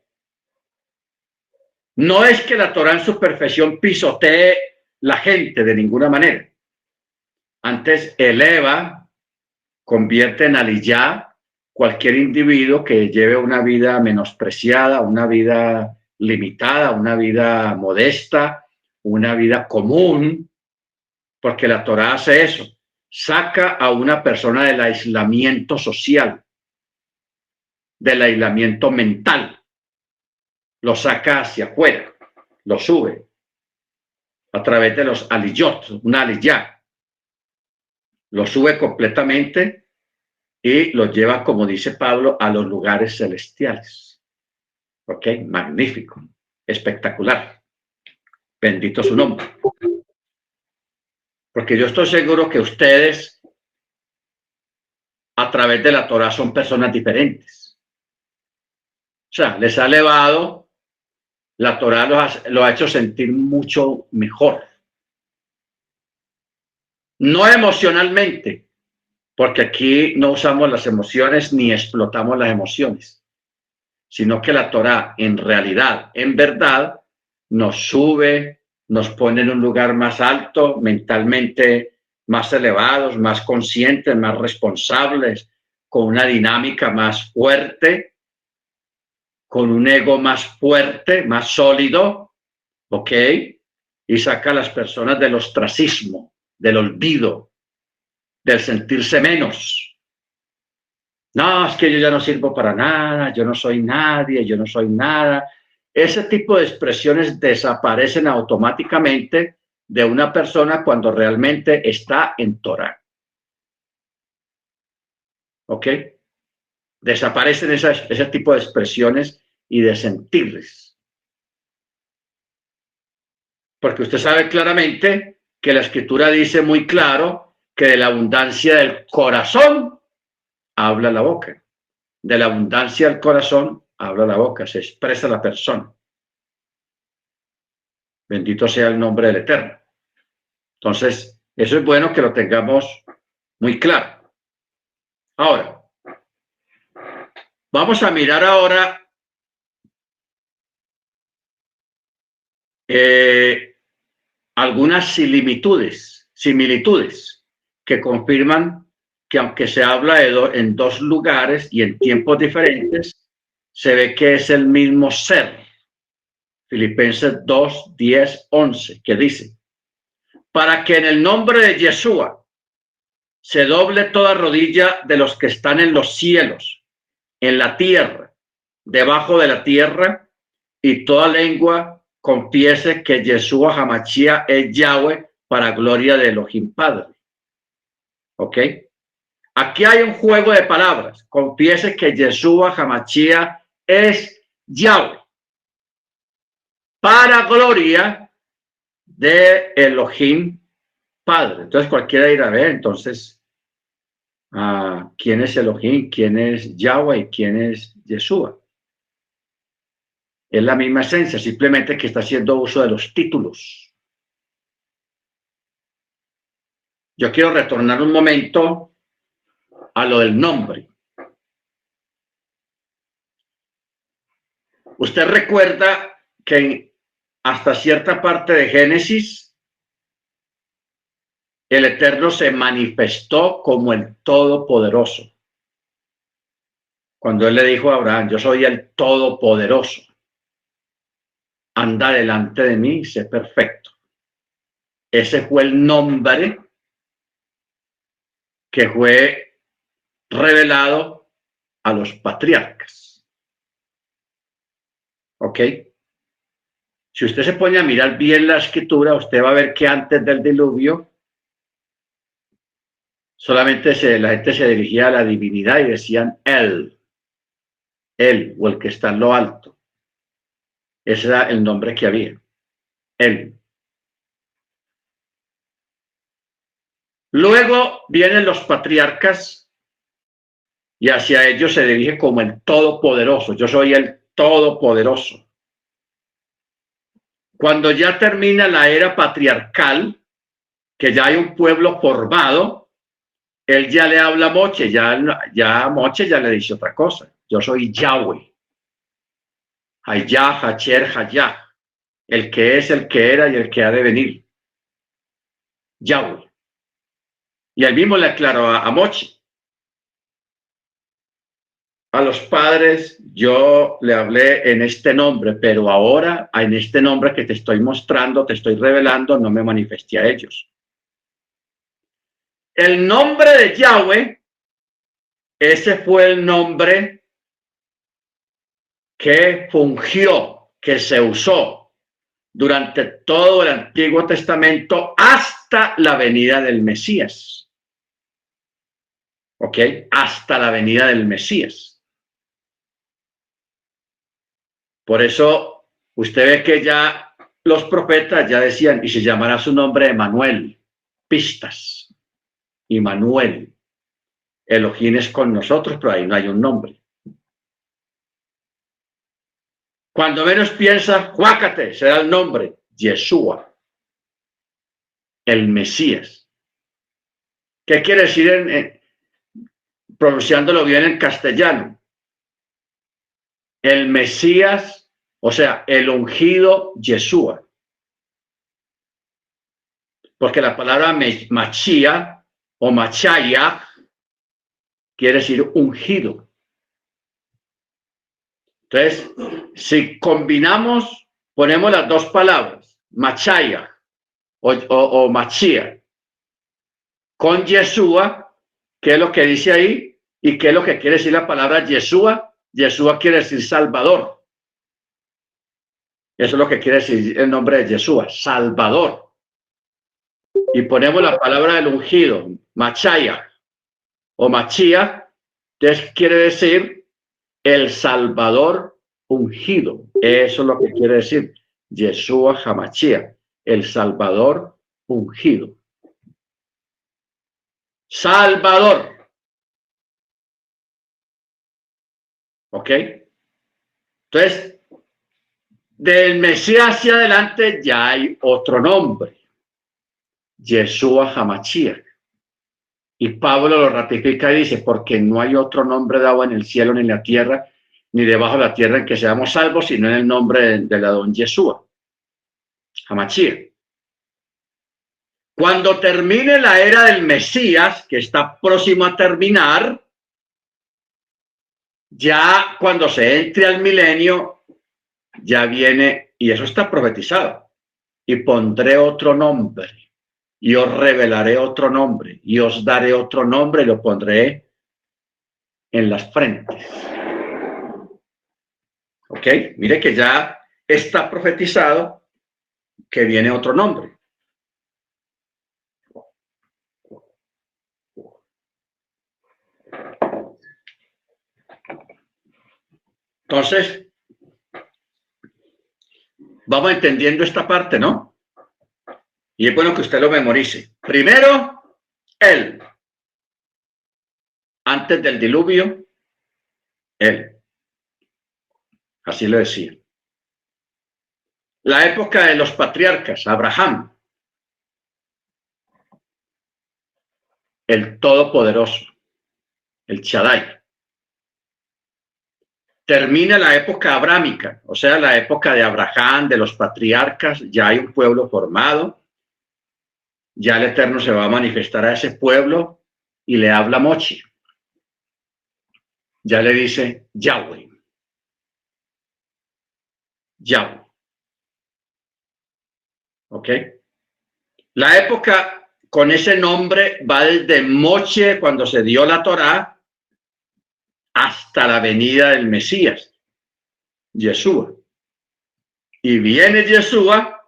Speaker 1: No es que la Torá en su perfección pisotee la gente de ninguna manera. Antes eleva, convierte en aliyá cualquier individuo que lleve una vida menospreciada, una vida limitada, una vida modesta, una vida común, porque la Torá hace eso, saca a una persona del aislamiento social, del aislamiento mental, lo saca hacia afuera, lo sube a través de los aliyot, una aliyah, lo sube completamente y lo lleva, como dice Pablo, a los lugares celestiales. ¿Ok? Magnífico, espectacular. Bendito su nombre. Porque yo estoy seguro que ustedes, a través de la Torah, son personas diferentes. O sea, les ha elevado, la Torah lo ha hecho sentir mucho mejor. No emocionalmente, porque aquí no usamos las emociones ni explotamos las emociones, sino que la Torah en realidad, en verdad, nos sube, nos pone en un lugar más alto, mentalmente más elevados, más conscientes, más responsables, con una dinámica más fuerte, con un ego más fuerte, más sólido, ¿ok? Y saca a las personas del ostracismo, del olvido, del sentirse menos. No, es que yo ya no sirvo para nada, yo no soy nadie, yo no soy nada. Ese tipo de expresiones desaparecen automáticamente de una persona cuando realmente está en Torah. ¿Ok? Desaparecen ese tipo de expresiones y de sentirles. Porque usted sabe claramente que la Escritura dice muy claro que de la abundancia del corazón habla la boca. De la abundancia del corazón habla la boca, se expresa la persona. Bendito sea el nombre del Eterno. Entonces, eso es bueno que lo tengamos muy claro. Ahora, vamos a mirar ahora algunas similitudes que confirman que aunque se habla en dos lugares y en tiempos diferentes, se ve que es el mismo ser. Filipenses 2, 10, 11, que dice, para que en el nombre de Yeshua se doble toda rodilla de los que están en los cielos, en la tierra, debajo de la tierra, y toda lengua confiese que Yeshua Hamashia es Yahweh para gloria de Elohim Padre. ¿Ok? Aquí hay un juego de palabras. Confiese que Yeshua Hamashia es Yahweh para gloria de Elohim Padre. Entonces cualquiera dirá, a ver, entonces, ¿quién es Elohim? ¿Quién es Yahweh? ¿Y quién es Yeshua? Es la misma esencia, simplemente que está haciendo uso de los títulos. Yo quiero retornar un momento a lo del nombre. Usted recuerda que hasta cierta parte de Génesis, el Eterno se manifestó como el Todopoderoso. Cuando Él le dijo a Abraham, yo soy el Todopoderoso. Anda delante de mí y sé perfecto. Ese fue el nombre que fue revelado a los patriarcas. ¿Ok? Si usted se pone a mirar bien la escritura, usted va a ver que antes del diluvio solamente la gente se dirigía a la divinidad y decían él o el que está en lo alto. Ese era el nombre que había, él. Luego vienen los patriarcas y hacia ellos se dirige como el Todopoderoso. Yo soy el Todopoderoso. Cuando ya termina la era patriarcal, que ya hay un pueblo formado, él ya le habla a Moche, ya Moche ya le dice otra cosa. Yo soy Yahweh. Hayah, Hacher, Hayah. El que es, el que era y el que ha de venir. Yahweh. Y él mismo le aclaró a Moche. A los padres yo le hablé en este nombre, pero ahora en este nombre que te estoy mostrando, te estoy revelando, no me manifesté a ellos. El nombre de Yahweh, ese fue el nombre que fungió, que se usó durante todo el Antiguo Testamento hasta la venida del Mesías. ¿Ok? Hasta la venida del Mesías. Por eso usted ve que ya los profetas ya decían, y se llamará su nombre Emanuel, pistas, Immanuel. Elohim es con nosotros, pero ahí no hay un nombre. Cuando menos piensa, Juácate, será el nombre, Yeshua, el Mesías. ¿Qué quiere decir pronunciándolo bien en castellano? El Mesías, o sea, el ungido Yeshua. Porque la palabra Machía o Machaya quiere decir ungido. Entonces, si combinamos, ponemos las dos palabras, Machaya o Machía, con Yeshua, ¿qué es lo que dice ahí? ¿Y qué es lo que quiere decir la palabra Yeshua? Yeshua quiere decir Salvador. Eso es lo que quiere decir el nombre de Yeshua, Salvador. Y ponemos la palabra del ungido, Machaya o Machía, entonces quiere decir el Salvador ungido. Eso es lo que quiere decir Yeshua Hamachía, el Salvador ungido. Salvador. ¿Ok? Entonces, del Mesías hacia adelante ya hay otro nombre, Yeshua Hamachía. Y Pablo lo ratifica y dice, porque no hay otro nombre dado en el cielo ni en la tierra, ni debajo de la tierra en que seamos salvos, sino en el nombre de la don Yeshua, Hamachía. Cuando termine la era del Mesías, que está próximo a terminar, ya cuando se entre al milenio, ya viene, y eso está profetizado, y pondré otro nombre, y os revelaré otro nombre, y os daré otro nombre, y lo pondré en las frentes. ¿Ok? Mire que ya está profetizado que viene otro nombre. Entonces, vamos entendiendo esta parte, ¿no? Y es bueno que usted lo memorice. Primero, él. Antes del diluvio, él. Así lo decía. La época de los patriarcas, Abraham, el Todopoderoso, el Shaddai. Termina la época abrámica, o sea, la época de Abraham, de los patriarcas, ya hay un pueblo formado, ya el Eterno se va a manifestar a ese pueblo y le habla Mochi. Ya le dice Yahweh. Yahweh. ¿Ok? La época con ese nombre va desde Moche, cuando se dio la Torá, hasta la venida del Mesías, Yeshua. Y viene Yeshua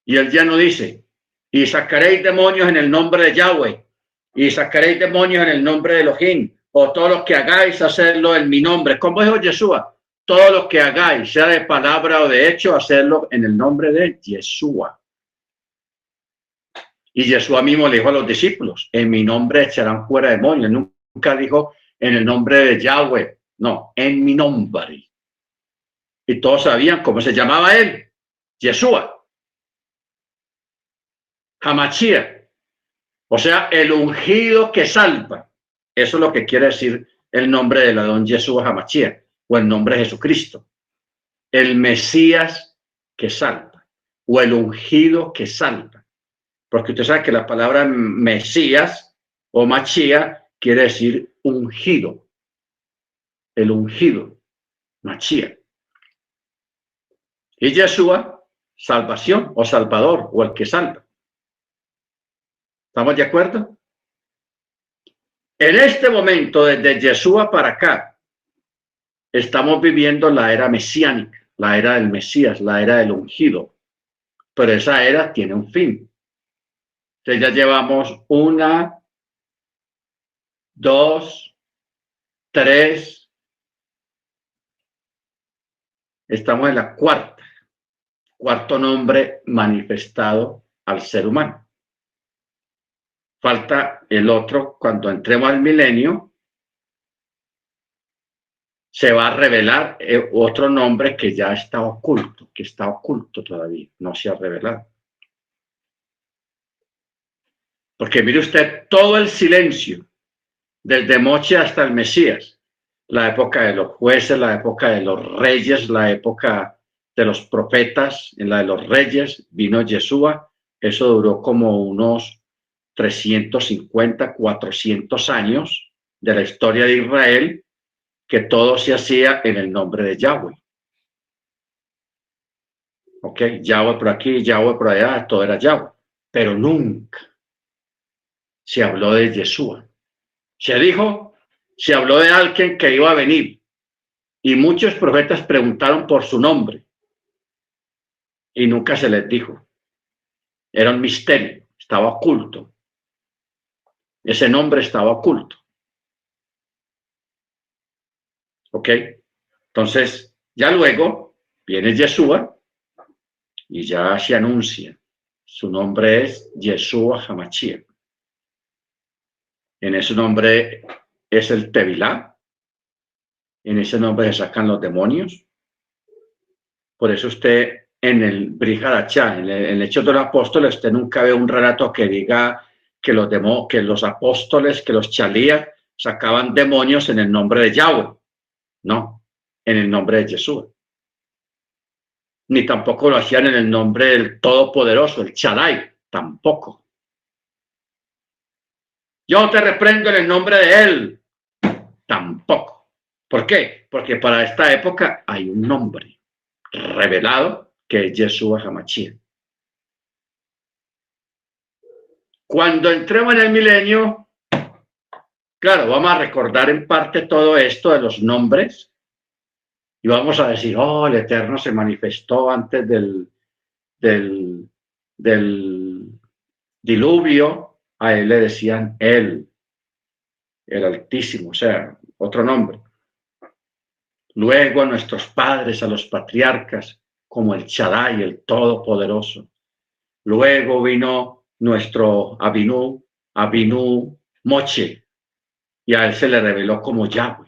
Speaker 1: y él ya no dice, y sacaréis demonios en el nombre de Yahweh, y sacaréis demonios en el nombre de Elohim, o todo lo que hagáis, hacerlo en mi nombre. ¿Cómo dijo Yeshua? Todo lo que hagáis, sea de palabra o de hecho, hacerlo en el nombre de Yeshua. Y Yeshua mismo le dijo a los discípulos, en mi nombre echarán fuera demonios. Nunca dijo en el nombre de Yahweh, no, en mi nombre. Y todos sabían cómo se llamaba él, Yeshua. Hamachia, o sea, el ungido que salva. Eso es lo que quiere decir el nombre de la don Yeshua Hamachia, o el nombre de Jesucristo. El Mesías que salva, o el ungido que salva. Porque usted sabe que la palabra Mesías o Machía quiere decir ungido. el ungido, Mashiach. Y Yeshua, salvación o salvador o el que salva. ¿Estamos de acuerdo? En este momento, desde Yeshua para acá, estamos viviendo la era mesiánica, la era del Mesías, la era del ungido. Pero esa era tiene un fin. Entonces ya llevamos 1, 2, 3. Estamos en la cuarto nombre manifestado al ser humano. Falta el otro, cuando entremos al milenio, se va a revelar otro nombre que ya está oculto, todavía, no se ha revelado. Porque mire usted, todo el silencio, desde Moche hasta el Mesías, la época de los jueces, la época de los reyes, la época de los profetas, en la de los reyes, vino Yeshua, eso duró como unos 350, 400 años de la historia de Israel, que todo se hacía en el nombre de Yahweh. Ok, Yahweh por aquí, Yahweh por allá, todo era Yahweh, pero nunca se habló de Yeshua. Se habló de alguien que iba a venir, y muchos profetas preguntaron por su nombre, y nunca se les dijo. Era un misterio, estaba oculto. Ese nombre estaba oculto. ¿Ok? Entonces, ya luego viene Yeshua y ya se anuncia. Su nombre es Yeshua Hamashiach. En ese nombre es el Tevilá. En ese nombre se sacan los demonios. Por eso usted en el Brit Hadashah, en el Hechos de los Apóstoles, usted nunca ve un relato que diga que los apóstoles, que los chalías sacaban demonios en el nombre de Yahweh. No, en el nombre de Yeshua. Ni tampoco lo hacían en el nombre del Todopoderoso, el Shaddai, tampoco. Yo te reprendo en el nombre de él, tampoco. ¿Por qué? Porque para esta época hay un nombre revelado que es Yeshua Hamashiach. Cuando entremos en el milenio, claro, vamos a recordar en parte todo esto de los nombres y vamos a decir, oh, el Eterno se manifestó antes del diluvio. A él le decían él, el Altísimo, o sea, otro nombre. Luego a nuestros padres, a los patriarcas, como el Shaddai, el Todopoderoso. Luego vino nuestro Abinú Moche, y a él se le reveló como Yahweh.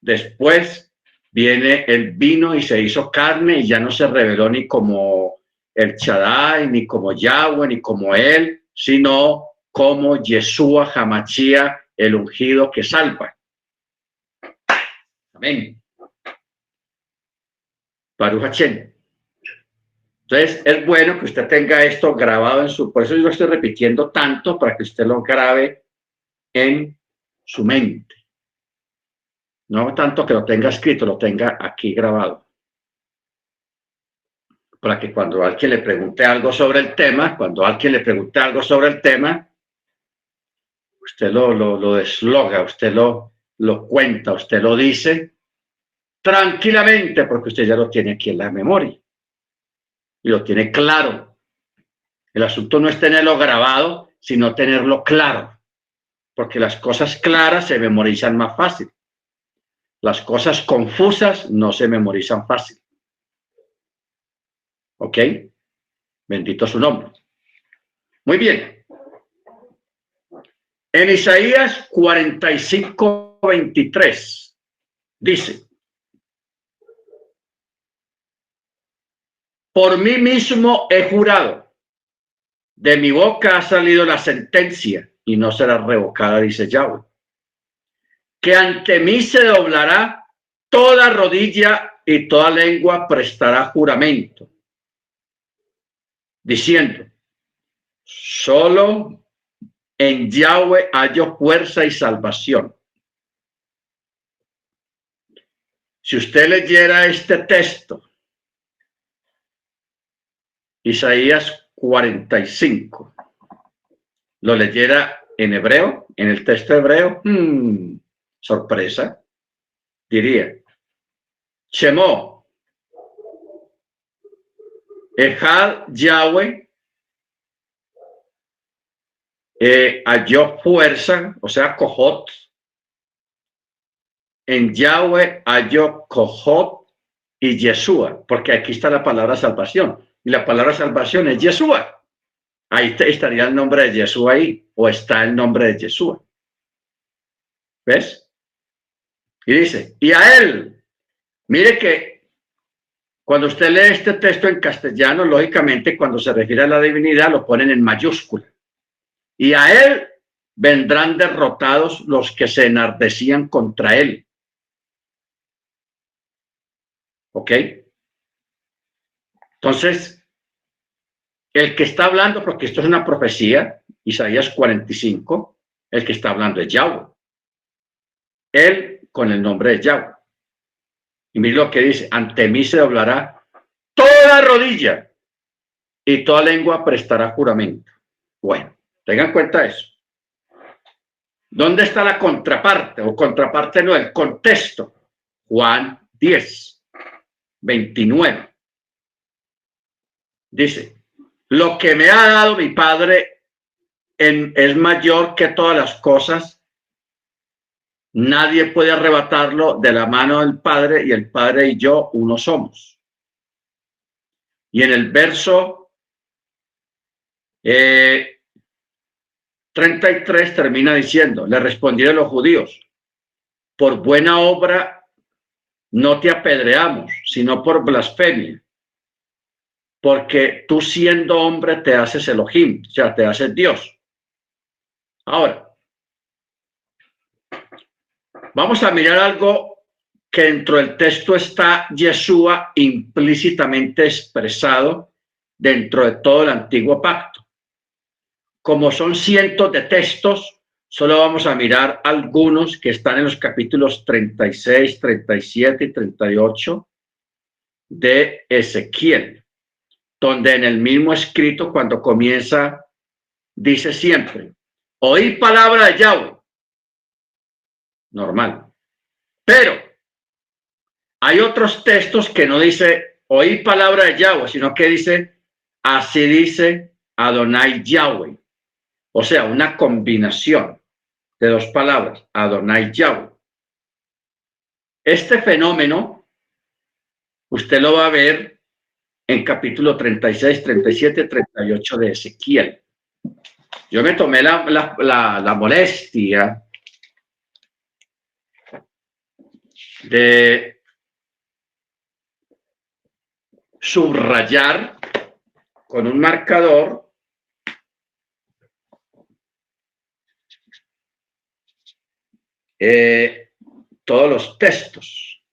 Speaker 1: Después viene el vino y se hizo carne y ya no se reveló ni como el Shaddai, ni como Yahweh, ni como él, sino como Yeshua Hamashiach, el ungido que salva. Amén. Baruch Hashem. Entonces, es bueno que usted tenga esto grabado por eso yo lo estoy repitiendo tanto, para que usted lo grabe en su mente. No tanto que lo tenga escrito, lo tenga aquí grabado. Para que cuando alguien le pregunte algo sobre el tema, usted lo desloga, usted lo cuenta, usted lo dice tranquilamente, porque usted ya lo tiene aquí en la memoria y lo tiene claro. El asunto no es tenerlo grabado, sino tenerlo claro, porque las cosas claras se memorizan más fácil. Las cosas confusas no se memorizan fácil. ¿Ok? Bendito su nombre. Muy bien. En Isaías 45:23 dice: por mí mismo he jurado, de mi boca ha salido la sentencia y no será revocada, dice Yahweh, que ante mí se doblará toda rodilla y toda lengua prestará juramento, diciendo: solo en Yahweh hallo fuerza y salvación. Si usted leyera este texto, Isaías 45, lo leyera en hebreo, en el texto hebreo, sorpresa, diría, Shemó, Ejad Yahweh, halló fuerza, o sea, Kohot, en Yahweh halló Kohot y Yeshua, porque aquí está la palabra salvación, y la palabra salvación es Yeshua. Ahí estaría el nombre de Yeshua ahí, o está el nombre de Yeshua. ¿Ves? Y dice, y a él, mire que cuando usted lee este texto en castellano, lógicamente cuando se refiere a la divinidad lo ponen en mayúscula. Y a él vendrán derrotados los que se enardecían contra él. ¿Ok? Entonces, el que está hablando, porque esto es una profecía, Isaías 45, el que está hablando es Yahweh. Él con el nombre de Yahweh. Y mire lo que dice, ante mí se doblará toda rodilla y toda lengua prestará juramento. Bueno, tengan en cuenta eso. ¿Dónde está la contraparte? O contraparte no, el contexto. Juan 10, 29. Dice, lo que me ha dado mi Padre es mayor que todas las cosas. Nadie puede arrebatarlo de la mano del Padre y el Padre y yo uno somos. Y en el verso 33 termina diciendo, le respondieron los judíos, por buena obra no te apedreamos, sino por blasfemia, porque tú siendo hombre te haces Elohim, o sea, te haces Dios. Ahora, vamos a mirar algo que dentro del texto está Yeshua implícitamente expresado dentro de todo el antiguo pacto. Como son cientos de textos, solo vamos a mirar algunos que están en los capítulos 36, 37 y 38 de Ezequiel, donde en el mismo escrito, cuando comienza, dice siempre, oí palabra de Yahweh, normal. Pero hay otros textos que no dice, oí palabra de Yahweh, sino que dice, así dice Adonai Yahweh. O sea, una combinación de dos palabras, Adonai Yahweh. Este fenómeno, usted lo va a ver en capítulo 36, 37, 38 de Ezequiel. Yo me tomé la molestia de subrayar con un marcador todos los textos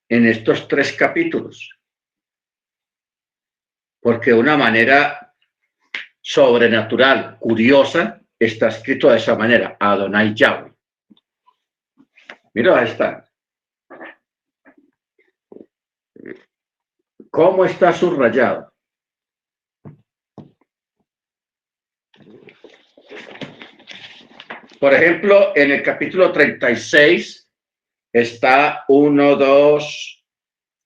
Speaker 1: en estos tres capítulos, porque de una manera sobrenatural, curiosa, está escrito de esa manera, Adonai Yahweh. Mira, ahí está. ¿Cómo está subrayado? Por ejemplo, en el capítulo 36 está 1, 2,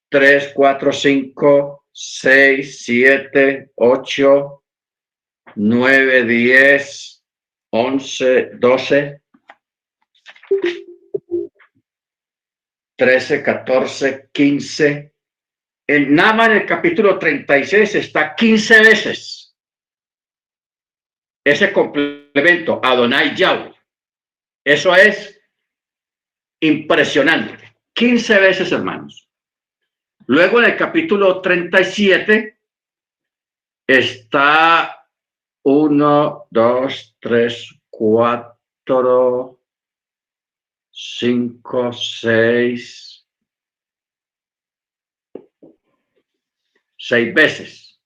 Speaker 1: 3, 4, 5, 6, 7, 8, 9, 10, 11, 12, 13, 14, 15. Nada más en el capítulo 36 está 15 veces ese complemento, Adonai Yahweh. Eso es impresionante. 15 veces, hermanos. Luego en el capítulo 37 está 1, 2, 3, 4, 5, 6 veces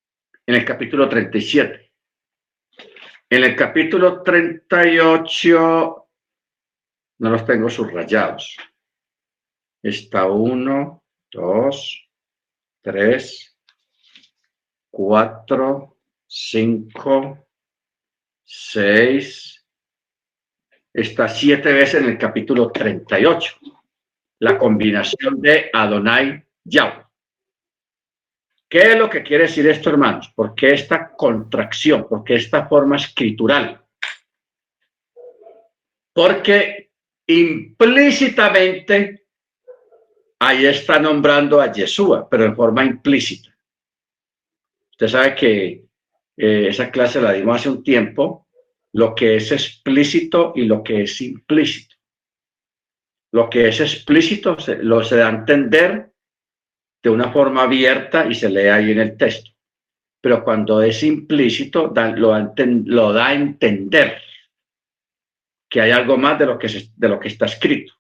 Speaker 1: en el capítulo 37. En el capítulo 38 No los tengo subrayados. Está 1, 2, 3, 4, 5, 6. Está 7 veces en el capítulo 38. La combinación de Adonai Yahweh. ¿Qué es lo que quiere decir esto, hermanos? ¿Por qué esta contracción? ¿Por qué esta forma escritural? Porque implícitamente ahí está nombrando a Yeshua, pero en forma implícita. Usted sabe que esa clase la dimos hace un tiempo, lo que es explícito y lo que es implícito. Lo que es explícito se da a entender de una forma abierta y se lee ahí en el texto. Pero cuando es implícito, lo da a entender que hay algo más de lo que está escrito.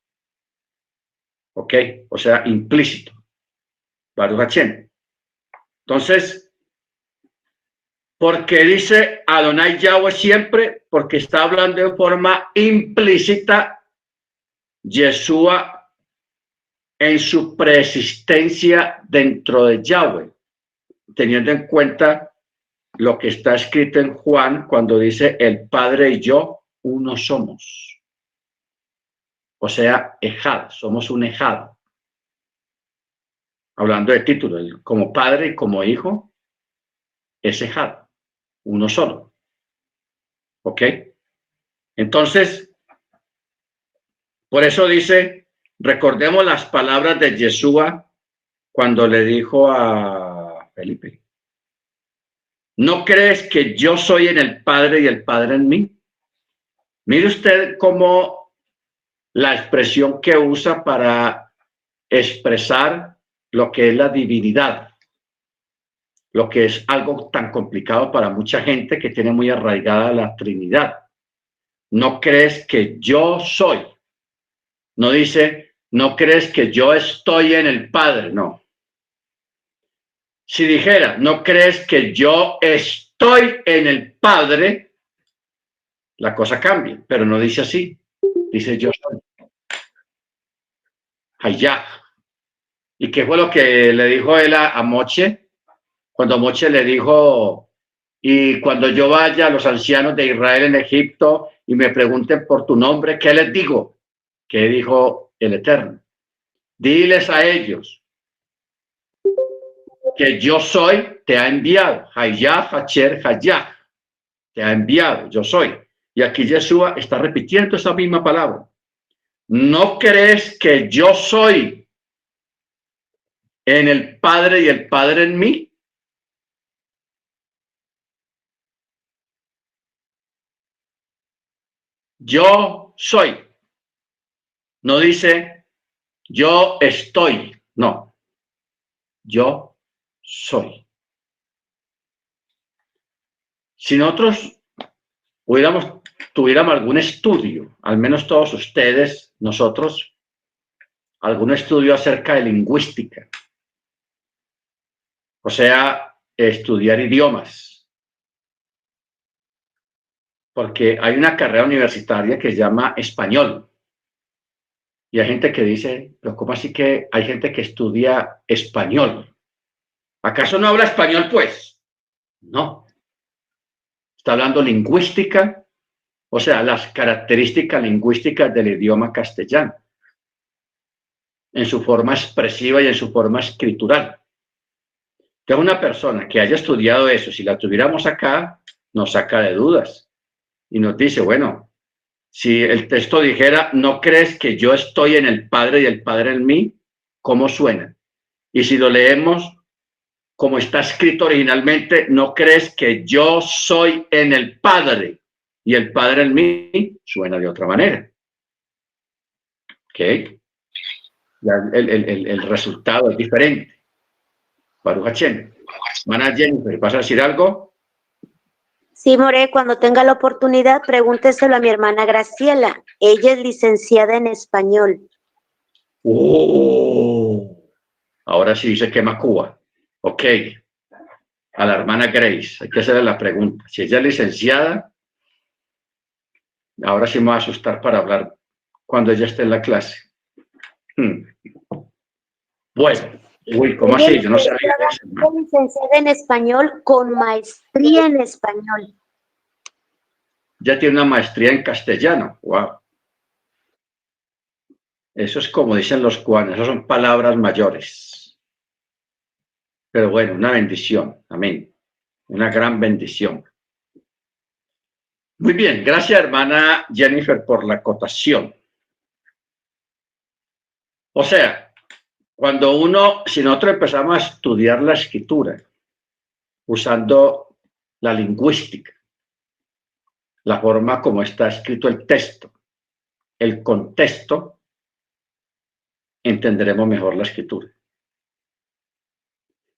Speaker 1: ¿Ok? O sea, implícito. Baruch Hashem. Entonces, ¿por qué dice Adonai Yahweh siempre? Porque está hablando de forma implícita Yeshua en su preexistencia dentro de Yahweh, teniendo en cuenta lo que está escrito en Juan cuando dice el Padre y yo uno somos. O sea, ejad, somos un ejad. Hablando de título, como padre y como hijo, es ejad, uno solo. ¿Ok? Entonces, por eso dice, recordemos las palabras de Yeshua cuando le dijo a Felipe, ¿no crees que yo soy en el Padre y el Padre en mí? Mire usted cómo la expresión que usa para expresar lo que es la divinidad, lo que es algo tan complicado para mucha gente que tiene muy arraigada la Trinidad. ¿No crees que yo soy? No dice, ¿no crees que yo estoy en el Padre? No. Si dijera, ¿no crees que yo estoy en el Padre? La cosa cambia, pero no dice así. Dice yo soy. Allá. ¿Y qué fue lo que le dijo él a Moche? Cuando Moche le dijo, y cuando yo vaya a los ancianos de Israel en Egipto y me pregunten por tu nombre, ¿qué les digo? ¿Qué dijo el Eterno? Diles a ellos que yo soy, te ha enviado. Hayah, Hacher, Hayah. Te ha enviado, yo soy. Y aquí Yeshua está repitiendo esa misma palabra. ¿No crees que yo soy en el Padre y el Padre en mí? Yo soy. No dice yo estoy. No. Yo soy. Si nosotros tuviéramos algún estudio, al menos todos ustedes, nosotros, algún estudio acerca de lingüística, o sea, estudiar idiomas, porque hay una carrera universitaria que se llama español, y hay gente que dice, pero ¿cómo así que hay gente que estudia español? ¿Acaso no habla español, pues? No, está hablando lingüística, o sea, las características lingüísticas del idioma castellano, en su forma expresiva y en su forma escritural. Que una persona que haya estudiado eso, si la tuviéramos acá, nos saca de dudas y nos dice, bueno, si el texto dijera, ¿no crees que yo estoy en el Padre y el Padre en mí? ¿Cómo suena? Y si lo leemos como está escrito originalmente, ¿no crees que yo soy en el Padre y el Padre en mí? Suena de otra manera. ¿Ok? El resultado es diferente. Baruch Hashem. Mana Jennifer, ¿vas a decir algo?
Speaker 2: Sí, More, cuando tenga la oportunidad, pregúnteselo a mi hermana Graciela. Ella es licenciada en español.
Speaker 1: Ahora sí dice quema Cuba. Ok. A la hermana Grace, hay que hacerle la pregunta. Si ella es licenciada, ahora sí me va a asustar para hablar cuando ella esté en la clase. Bueno, uy, ¿cómo así? Yo no sabía eso.
Speaker 2: Es licenciada en español con maestría en español.
Speaker 1: Ya tiene una maestría en castellano. Wow. Eso es como dicen los cubanos, eso son palabras mayores. Pero bueno, una bendición. Amén. Una gran bendición. Muy bien, gracias hermana Jennifer por la acotación. O sea, si nosotros empezamos a estudiar la escritura usando la lingüística, la forma como está escrito el texto, el contexto, entenderemos mejor la escritura.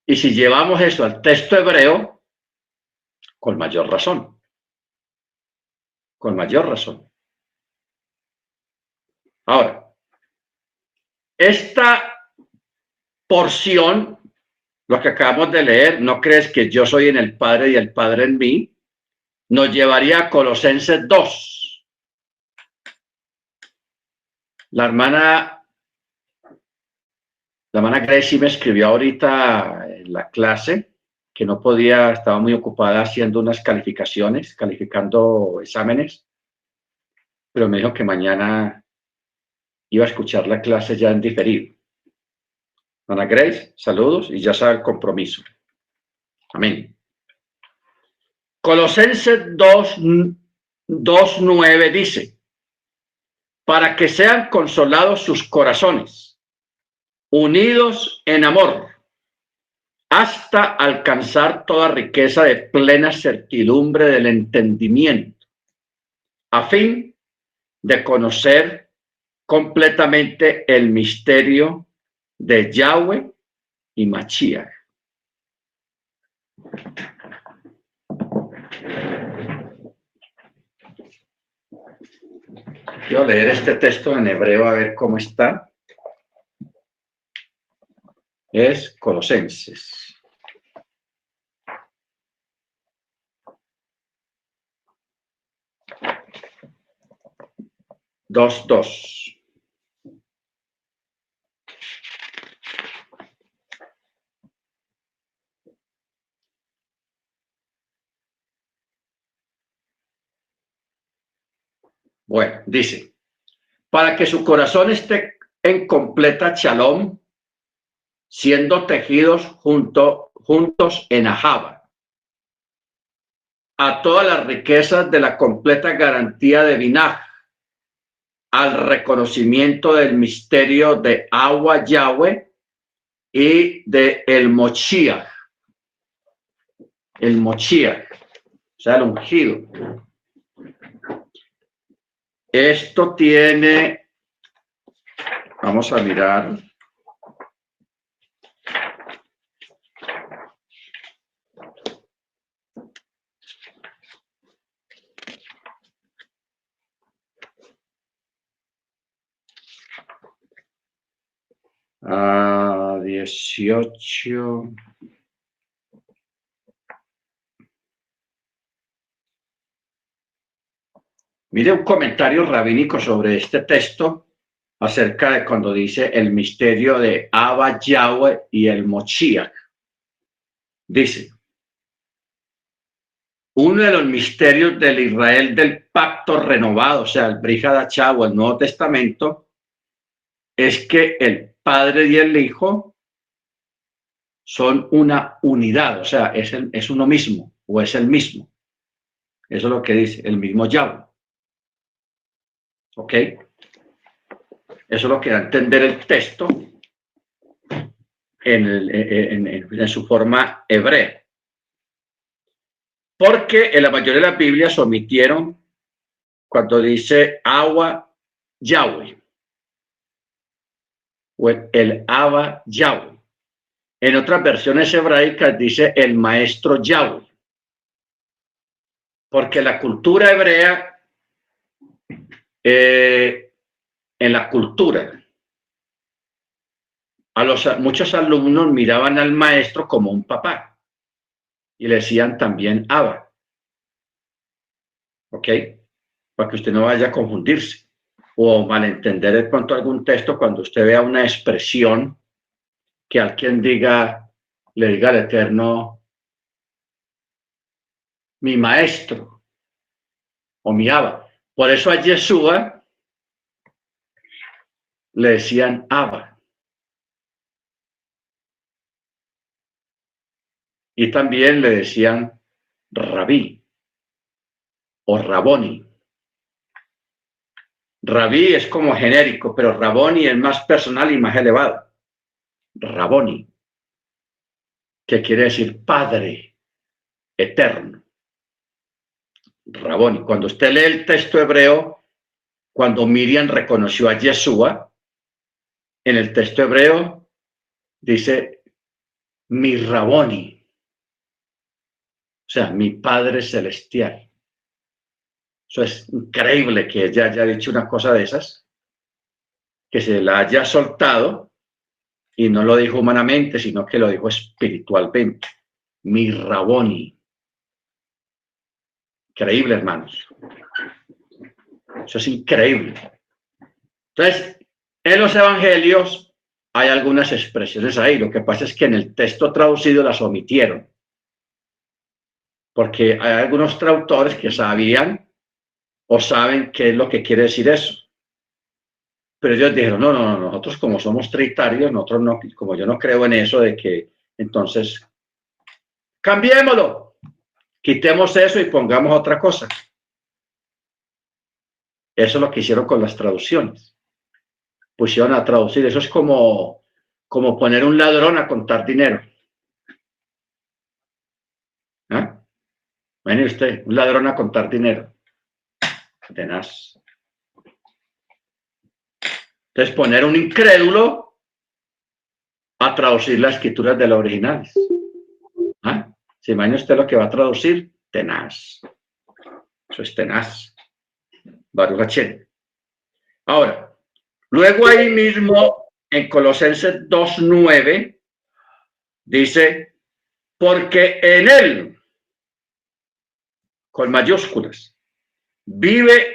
Speaker 1: Y si llevamos eso al texto hebreo, con mayor razón. Con mayor razón. Ahora, esta porción, lo que acabamos de leer, no crees que yo soy en el Padre y el Padre en mí, nos llevaría a Colosenses 2. La hermana Gracie me escribió ahorita en la clase que no podía, estaba muy ocupada haciendo unas calificaciones, calificando exámenes, pero me dijo que mañana iba a escuchar la clase ya en diferido. Ana Grace, saludos y ya sabe el compromiso. Amén. Colosenses 2:9 dice, para que sean consolados sus corazones, unidos en amor, hasta alcanzar toda riqueza de plena certidumbre del entendimiento, a fin de conocer completamente el misterio de Yahweh y Mashiach. Quiero leer este texto en hebreo a ver cómo está. Es Colosenses. Dos. Bueno, dice, para que su corazón esté en completa shalom, siendo tejidos juntos en Ahava, a todas las riquezas de la completa garantía de Binah, al reconocimiento del misterio de Agua Yahweh y de el Moshiach, o sea, el ungido. Esto tiene, vamos a mirar. A 18. Mire un comentario rabínico sobre este texto acerca de cuando dice el misterio de Abba Yahweh y el Moshiach. Dice, uno de los misterios del Israel del pacto renovado, o sea, el Brit Hadashah o el Nuevo Testamento, es que el Padre y el Hijo son una unidad, o sea, es uno mismo o es el mismo. Eso es lo que dice, el mismo Yahweh. ¿Ok? Eso es lo que da a entender el texto en su forma hebrea. Porque en la mayoría de las Biblias omitieron cuando dice agua Yahweh o el Abba Yahweh. En otras versiones hebraicas dice el maestro Yahweh. Porque la cultura hebrea, en la cultura, muchos alumnos miraban al maestro como un papá y le decían también Abba. ¿Ok? Para que usted no vaya a confundirse. o malentender de pronto algún texto cuando usted vea una expresión que alguien diga, le diga al Eterno, mi maestro o mi Abba. Por eso a Yeshua le decían Abba. Y también le decían Rabí o Raboni. Rabí es como genérico, pero Raboni es más personal y más elevado. Raboni, que quiere decir Padre eterno. Raboni. Cuando usted lee el texto hebreo, cuando Miriam reconoció a Yeshua, en el texto hebreo dice mi Raboni, o sea, mi Padre celestial. Eso es increíble que ella haya dicho una cosa de esas, que se la haya soltado y no lo dijo humanamente, sino que lo dijo espiritualmente. Mi Raboni. Increíble, hermanos. Eso es increíble. Entonces, en los evangelios hay algunas expresiones ahí. Lo que pasa es que en el texto traducido las omitieron. Porque hay algunos traductores que sabían o saben qué es lo que quiere decir eso. Pero ellos dijeron, no, nosotros como somos trinitarios, nosotros no, como yo no creo en eso de que, entonces, cambiémoslo, quitemos eso y pongamos otra cosa. Eso es lo que hicieron con las traducciones. Pusieron a traducir, eso es como poner un ladrón a contar dinero. ¿Ah? Mire usted, un ladrón a contar dinero. Tenaz. Entonces, poner un incrédulo a traducir las escrituras de las originales. ¿Ah? ¿Se imagina usted lo que va a traducir? Tenaz. Eso es tenaz. Baruch Hashem. Ahora, luego ahí mismo, en Colosenses 2:9, dice, porque en él, con mayúsculas, vive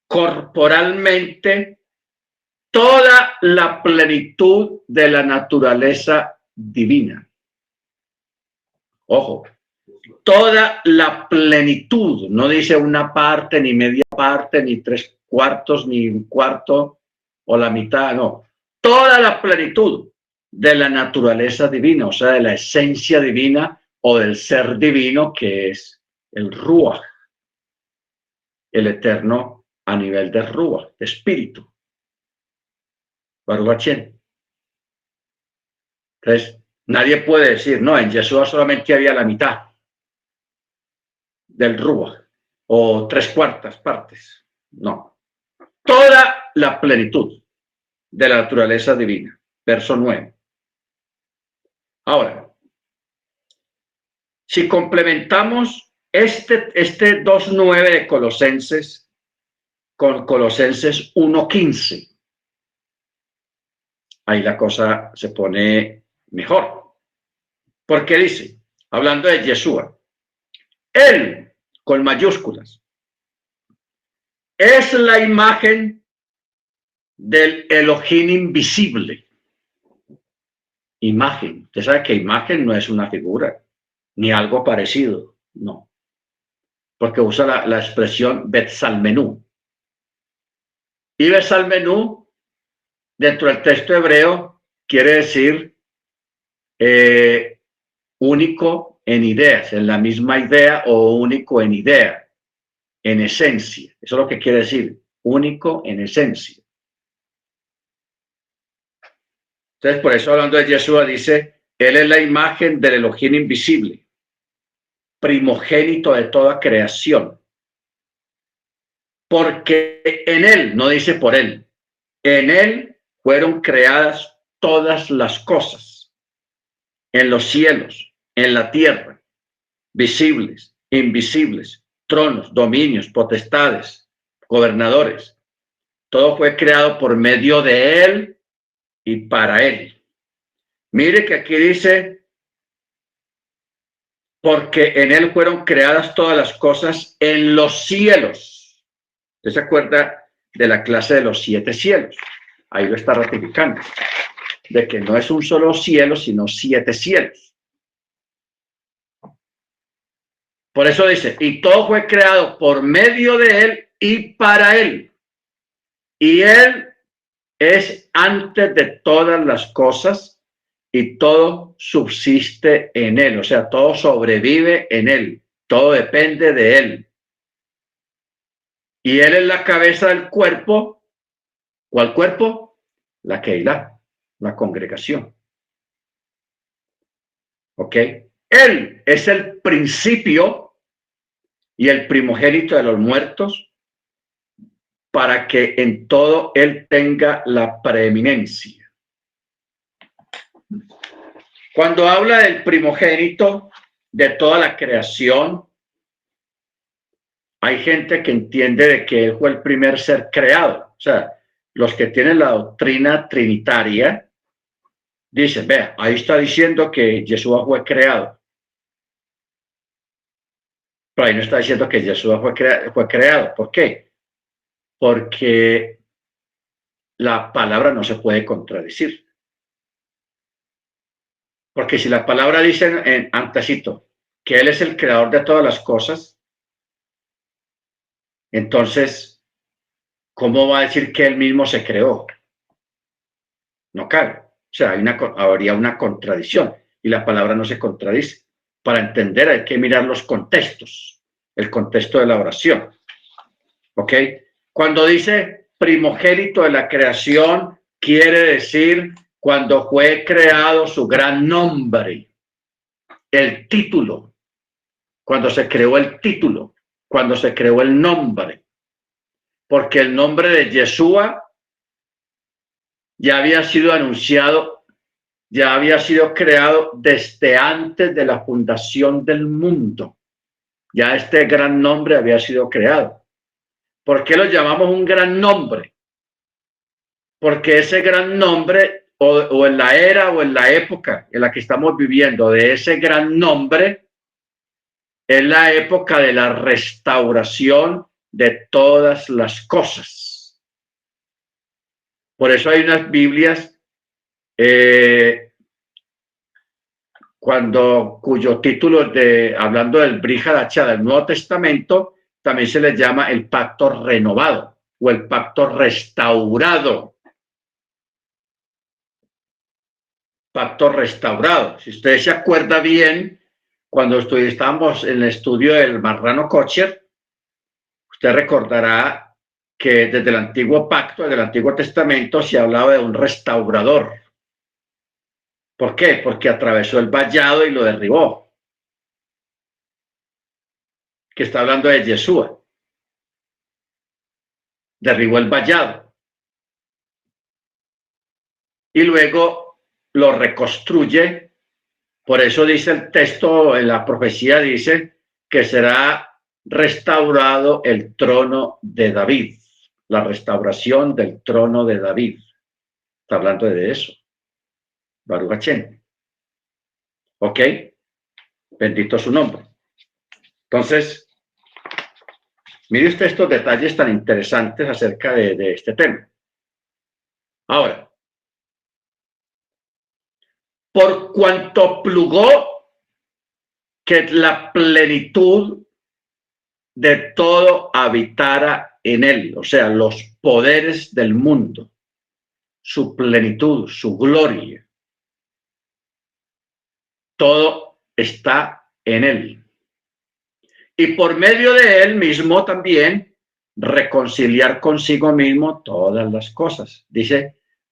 Speaker 1: corporalmente toda la plenitud de la naturaleza divina. Ojo, toda la plenitud, no dice una parte, ni media parte, ni 3/4, ni un cuarto o la mitad, no. Toda la plenitud de la naturaleza divina, o sea, de la esencia divina o del ser divino que es el Ruach, el eterno a nivel de Ruach, de espíritu. Baruch Hashem. Entonces, nadie puede decir, no, en Yeshua solamente había la mitad del Ruach o 3/4 partes. No. Toda la plenitud de la naturaleza divina. Verso 9. Ahora, si complementamos este 2:9 de Colosenses con Colosenses 1:15, ahí la cosa se pone mejor. Porque dice, hablando de Yeshua, él, con mayúsculas, es la imagen del Elohim invisible. Imagen. Usted sabe que imagen no es una figura, ni algo parecido, no. Porque usa la expresión Betzalmenú. Y Betzalmenú, dentro del texto hebreo, quiere decir único en ideas, en la misma idea o único en idea, en esencia. Eso es lo que quiere decir, único en esencia. Entonces, por eso hablando de Yeshua dice, él es la imagen del Elohim invisible, primogénito de toda creación. Porque en él, no dice por él, en él fueron creadas todas las cosas, en los cielos, en la tierra, visibles, invisibles, tronos, dominios, potestades, gobernadores. Todo fue creado por medio de él y para él. Mire que aquí dice, porque en él fueron creadas todas las cosas en los cielos. ¿Usted se acuerda de la clase de los 7 cielos. Ahí lo está ratificando, de que no es un solo cielo, sino 7 cielos. Por eso dice, y todo fue creado por medio de él y para él. Y él es antes de todas las cosas y todo subsiste en él. O sea, todo sobrevive en él. Todo depende de él. Y él es la cabeza del cuerpo. ¿Cuál cuerpo? La Keilah, la congregación. ¿Ok? Él es el principio y el primogénito de los muertos, para que en todo él tenga la preeminencia. Cuando habla del primogénito de toda la creación, hay gente que entiende de que él fue el primer ser creado. O sea, los que tienen la doctrina trinitaria dicen, vea, ahí está diciendo que Yeshua fue creado. Pero ahí no está diciendo que Yeshua fue creado. ¿Por qué? Porque la palabra no se puede contradecir. Porque si la palabra dice en antecito que él es el creador de todas las cosas, entonces, ¿cómo va a decir que él mismo se creó? No cabe. O sea, habría una contradicción y la palabra no se contradice. Para entender hay que mirar los contextos, el contexto de la oración. ¿Ok? Cuando dice primogénito de la creación, quiere decir cuando fue creado su gran nombre, el título, cuando se creó el título, cuando se creó el nombre, porque el nombre de Yeshua ya había sido anunciado, ya había sido creado desde antes de la fundación del mundo. Ya este gran nombre había sido creado. ¿Por qué lo llamamos un gran nombre? Porque ese gran nombre, o en la era o en la época en la que estamos viviendo, de ese gran nombre, es la época de la restauración de todas las cosas. Por eso hay unas Biblias cuyo título hablando del Brit Hadashah del Nuevo Testamento, también se les llama el pacto renovado o el pacto restaurado. Pacto restaurado. Si usted se acuerda bien, cuando estábamos en el estudio del marrano Kocher, usted recordará que desde el antiguo pacto, desde el Antiguo Testamento, se hablaba de un restaurador. ¿Por qué? Porque atravesó el vallado y lo derribó. Que está hablando de Yeshua. Derribó el vallado. Y luego lo reconstruye. Por eso dice el texto, en la profecía dice que será restaurado el trono de David. La restauración del trono de David. Está hablando de eso. Baruch Hashem. ¿Ok? Bendito su nombre. Entonces, mire usted estos detalles tan interesantes acerca de este tema. Ahora, por cuanto plugó que la plenitud de todo habitara en él, o sea, los poderes del mundo, su plenitud, su gloria, todo está en él. Y por medio de él mismo también reconciliar consigo mismo todas las cosas.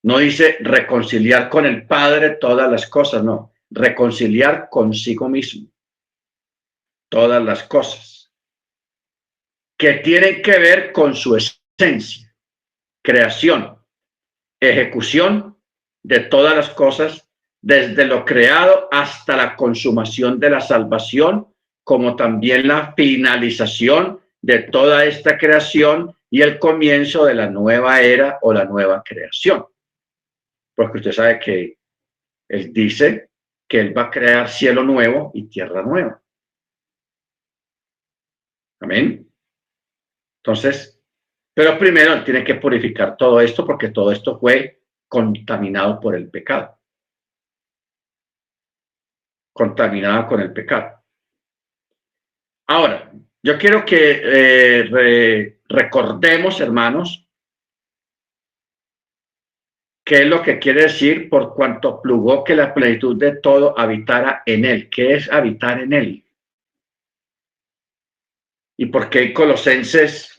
Speaker 1: No dice reconciliar con el Padre todas las cosas, no, reconciliar consigo mismo todas las cosas que tienen que ver con su esencia, creación, ejecución de todas las cosas, desde lo creado hasta la consumación de la salvación, como también la finalización de toda esta creación y el comienzo de la nueva era o la nueva creación. Porque usted sabe que él dice que él va a crear cielo nuevo y tierra nueva. Amén. Entonces, Pero primero él tiene que purificar todo esto porque todo esto fue contaminado por el pecado. Contaminada con el pecado. Ahora, yo quiero que recordemos, hermanos, qué es lo que quiere decir por cuanto plugó que la plenitud de todo habitara en él. ¿Qué es habitar en él? ¿Y por qué en Colosenses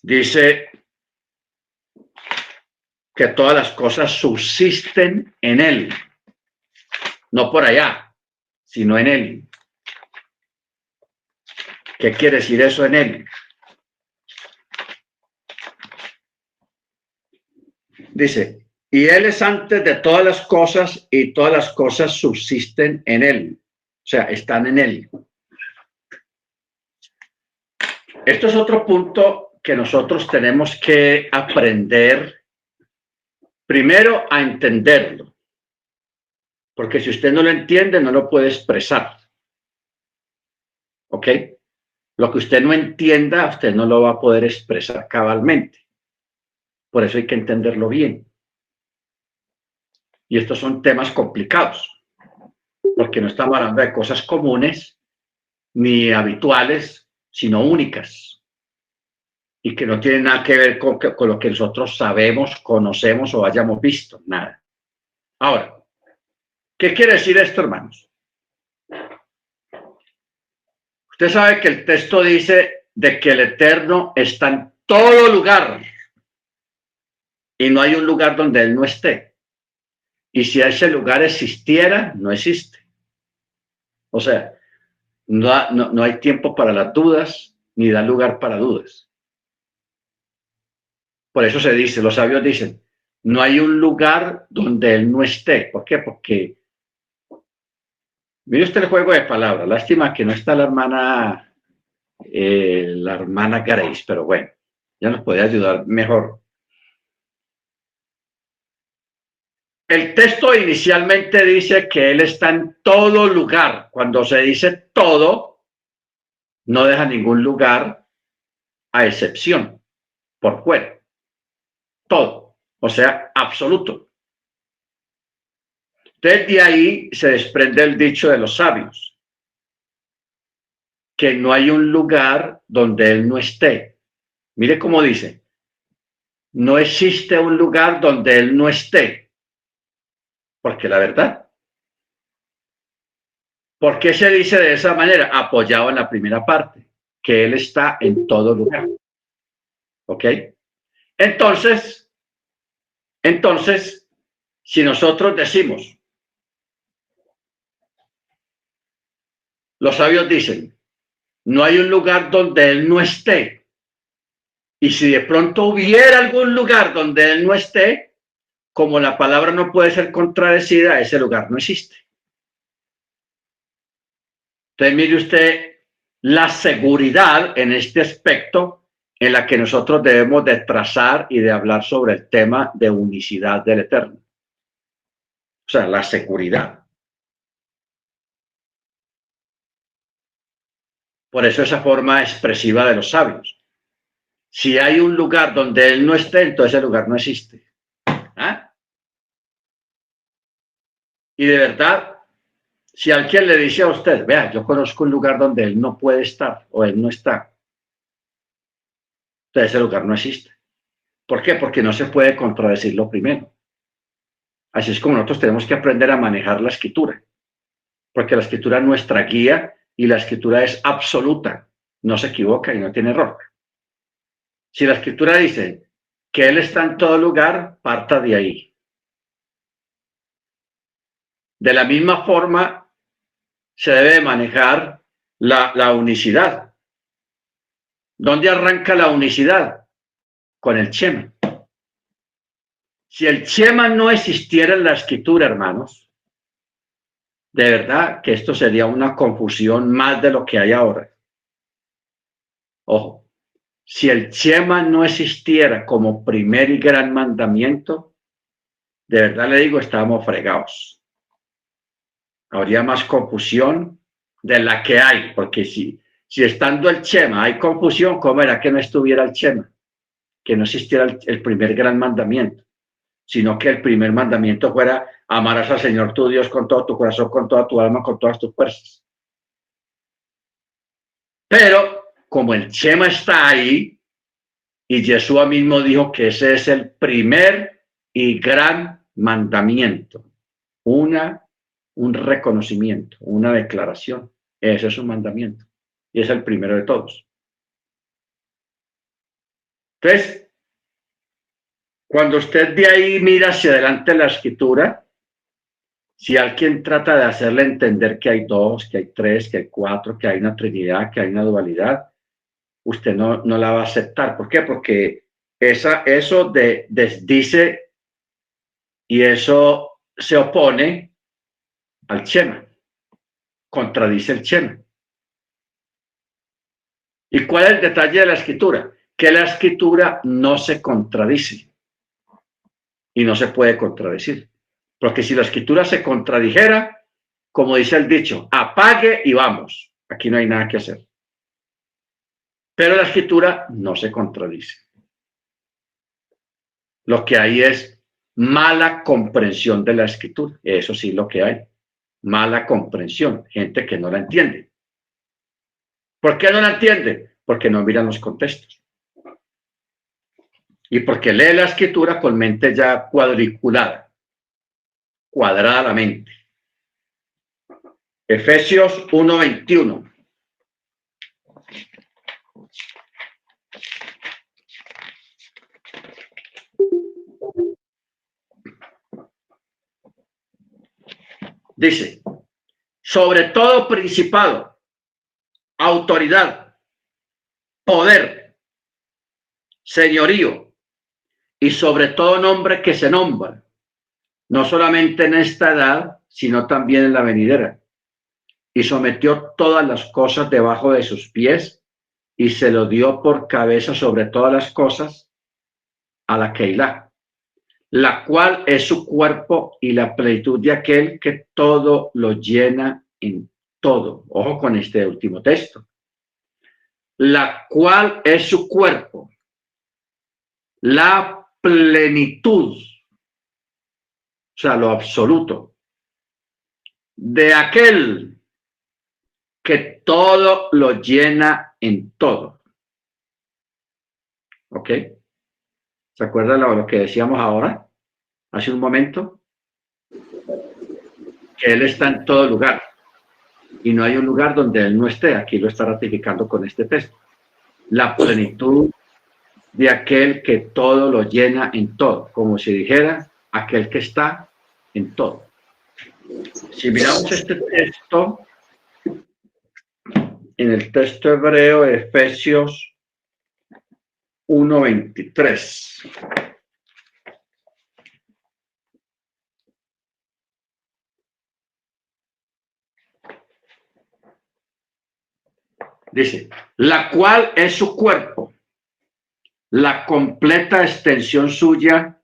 Speaker 1: dice que todas las cosas subsisten en él? No por allá, sino en él. ¿Qué quiere decir eso en él? Dice, y él es antes de todas las cosas y todas las cosas subsisten en él. O sea, están en él. Esto es otro punto que nosotros tenemos que aprender primero a entenderlo. Porque si usted no lo entiende, no lo puede expresar. ¿Ok? Lo que usted no entienda, usted no lo va a poder expresar cabalmente. Por eso hay que entenderlo bien. Y estos son temas complicados, porque no estamos hablando de cosas comunes ni habituales, sino únicas. Y que no tienen nada que ver con lo que nosotros sabemos, conocemos o hayamos visto. Nada. Ahora, ¿qué quiere decir esto, hermanos? Usted sabe que el texto dice de que el Eterno está en todo lugar y no hay un lugar donde Él no esté. Y si ese lugar existiera, no existe. O sea, no hay tiempo para las dudas, ni da lugar para dudas. Por eso se dice, los sabios dicen, no hay un lugar donde Él no esté. ¿Por qué? Porque, mire usted el juego de palabras. Lástima que no está la hermana Grace, pero bueno, ya nos puede ayudar mejor. El texto inicialmente dice que Él está en todo lugar. Cuando se dice todo, no deja ningún lugar a excepción, por fuera. Todo, o sea, absoluto. Desde ahí se desprende el dicho de los sabios, que no hay un lugar donde Él no esté. Mire cómo dice, no existe un lugar donde Él no esté, porque la verdad. ¿Por qué se dice de esa manera? Apoyado en la primera parte, que Él está en todo lugar. ¿Ok? Entonces, si nosotros decimos, los sabios dicen, no hay un lugar donde Él no esté. Y si de pronto hubiera algún lugar donde Él no esté, como la palabra no puede ser contradecida, ese lugar no existe. Entonces, mire usted la seguridad en este aspecto en la que nosotros debemos de trazar y de hablar sobre el tema de unicidad del Eterno. O sea, la seguridad. Por eso esa forma expresiva de los sabios. Si hay un lugar donde Él no esté, entonces ese lugar no existe. ¿Ah? Y de verdad, si alguien le dice a usted, vea, yo conozco un lugar donde Él no puede estar o Él no está, entonces ese lugar no existe. ¿Por qué? Porque no se puede contradecirlo primero. Así es como nosotros tenemos que aprender a manejar la escritura, porque la escritura es nuestra guía y la escritura es absoluta, no se equivoca y no tiene error. Si la escritura dice que Él está en todo lugar, parta de ahí. De la misma forma, se debe manejar la unicidad. ¿Dónde arranca la unicidad? Con el Shema. Si el Shema no existiera en la escritura, hermanos, de verdad que esto sería una confusión más de lo que hay ahora. Ojo, si el Shema no existiera como primer y gran mandamiento, de verdad le digo, estábamos fregados. Habría más confusión de la que hay, porque si estando el Shema hay confusión, ¿cómo era que no estuviera el Shema? que no existiera el primer gran mandamiento, sino que el primer mandamiento fuera: amarás al Señor tu Dios con todo tu corazón, con toda tu alma, con todas tus fuerzas. Pero como el Shema está ahí, y Yeshua mismo dijo que ese es el primer y gran mandamiento, un reconocimiento, una declaración. Ese es un mandamiento y es el primero de todos. Entonces, cuando usted de ahí mira hacia adelante la escritura, si alguien trata de hacerle entender que hay dos, que hay tres, que hay cuatro, que hay una trinidad, que hay una dualidad, usted no la va a aceptar. ¿Por qué? Porque eso desdice y eso se opone al Shema, contradice el Shema. ¿Y cuál es el detalle de la escritura? Que la escritura no se contradice y no se puede contradecir. Porque si la escritura se contradijera, como dice el dicho, apague y vamos. Aquí no hay nada que hacer. Pero la escritura no se contradice. Lo que hay es mala comprensión de la escritura. Eso sí, lo que hay. Mala comprensión. Gente que no la entiende. ¿Por qué no la entiende? Porque no miran los contextos. Y porque lee la escritura con mente ya cuadriculada. Cuadrada la mente. Efesios 1:21. Dice: sobre todo principado, autoridad, poder, señorío y sobre todo nombre que se nombra, no solamente en esta edad, sino también en la venidera. Y sometió todas las cosas debajo de sus pies y se lo dio por cabeza sobre todas las cosas a la Keilah, la cual es su cuerpo y la plenitud de aquel que todo lo llena en todo. Ojo con este último texto. La cual es su cuerpo, la plenitud, o sea, lo absoluto, de aquel que todo lo llena en todo. ¿Ok? ¿Se acuerdan lo que decíamos ahora, hace un momento? Que Él está en todo lugar y no hay un lugar donde Él no esté. Aquí lo está ratificando con este texto. La plenitud de aquel que todo lo llena en todo, como si dijera aquel que está en todo. Si miramos este texto, en el texto hebreo de Efesios 1:23. Dice: la cual es su cuerpo, la completa extensión suya,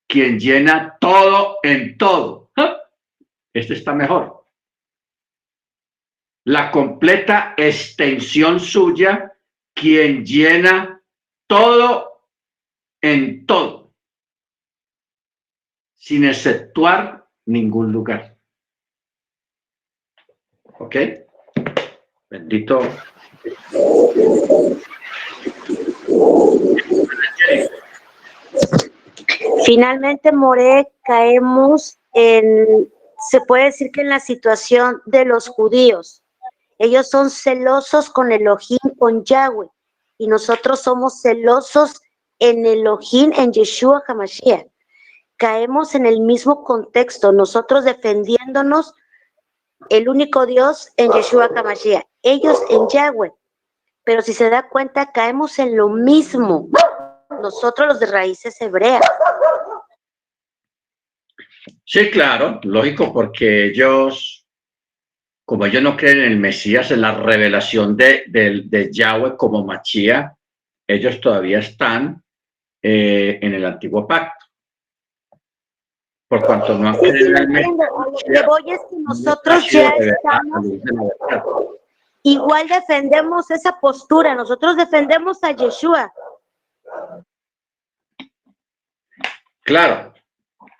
Speaker 1: quien llena todo en todo. ¿Ah? Este está mejor. La completa extensión suya, quien llena todo en todo, sin exceptuar ningún lugar. ¿Ok? Bendito.
Speaker 2: Finalmente, More, caemos se puede decir que en la situación de los judíos. Ellos son celosos con Elohim, con Yahweh, y nosotros somos celosos en Elohim, en Yeshua HaMashiach. Caemos en el mismo contexto, nosotros defendiéndonos el único Dios en Yeshua HaMashiach, ellos en Yahweh. Pero si se da cuenta, caemos en lo mismo, nosotros los de raíces hebreas.
Speaker 1: Sí, claro, lógico, porque ellos, como ellos no creen en el Mesías, en la revelación de Yahweh como Mashiach, ellos todavía están en el antiguo pacto. Por cuanto no han creído en el Mesías.
Speaker 2: Lo que voy es que nosotros ya estamos, igual defendemos esa postura, nosotros defendemos a Yeshua.
Speaker 1: Claro.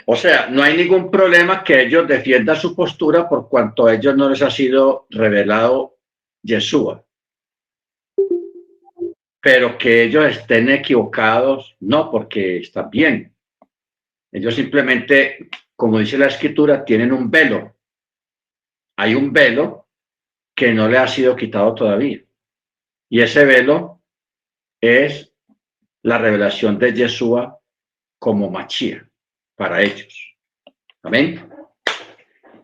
Speaker 1: O sea, no hay ningún problema que ellos defiendan su postura por cuanto a ellos no les ha sido revelado Yeshua. Pero que ellos estén equivocados, no, porque están bien. Ellos simplemente, como dice la escritura, tienen un velo. Hay un velo que no le ha sido quitado todavía. Y ese velo es la revelación de Yeshua como Mashiach para ellos. Amén.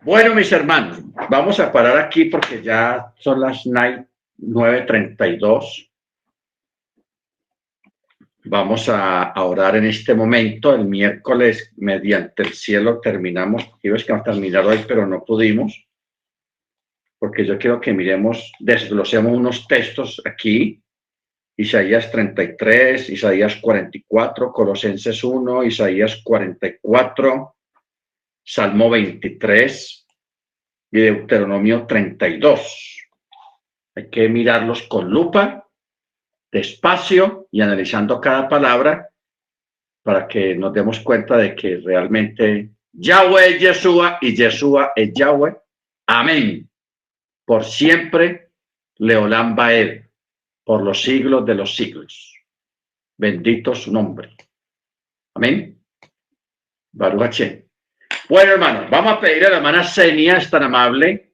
Speaker 1: Bueno, mis hermanos, vamos a parar aquí porque ya son las 9:32. Vamos a orar en este momento. El miércoles, mediante el cielo, terminamos. Ibas que terminar hoy, pero no pudimos. Porque yo quiero que miremos, desglosemos unos textos aquí. Isaías 33, Isaías 44, Colosenses 1, Isaías 44, Salmo 23 y Deuteronomio 32. Hay que mirarlos con lupa, despacio y analizando cada palabra para que nos demos cuenta de que realmente Yahweh es Yeshua y Yeshua es Yahweh. Amén. Por siempre, Leolam Baed, por los siglos de los siglos. Bendito su nombre. Amén. Baruch Hashem. Bueno, hermanos, vamos a pedir a la hermana Senia, es tan amable,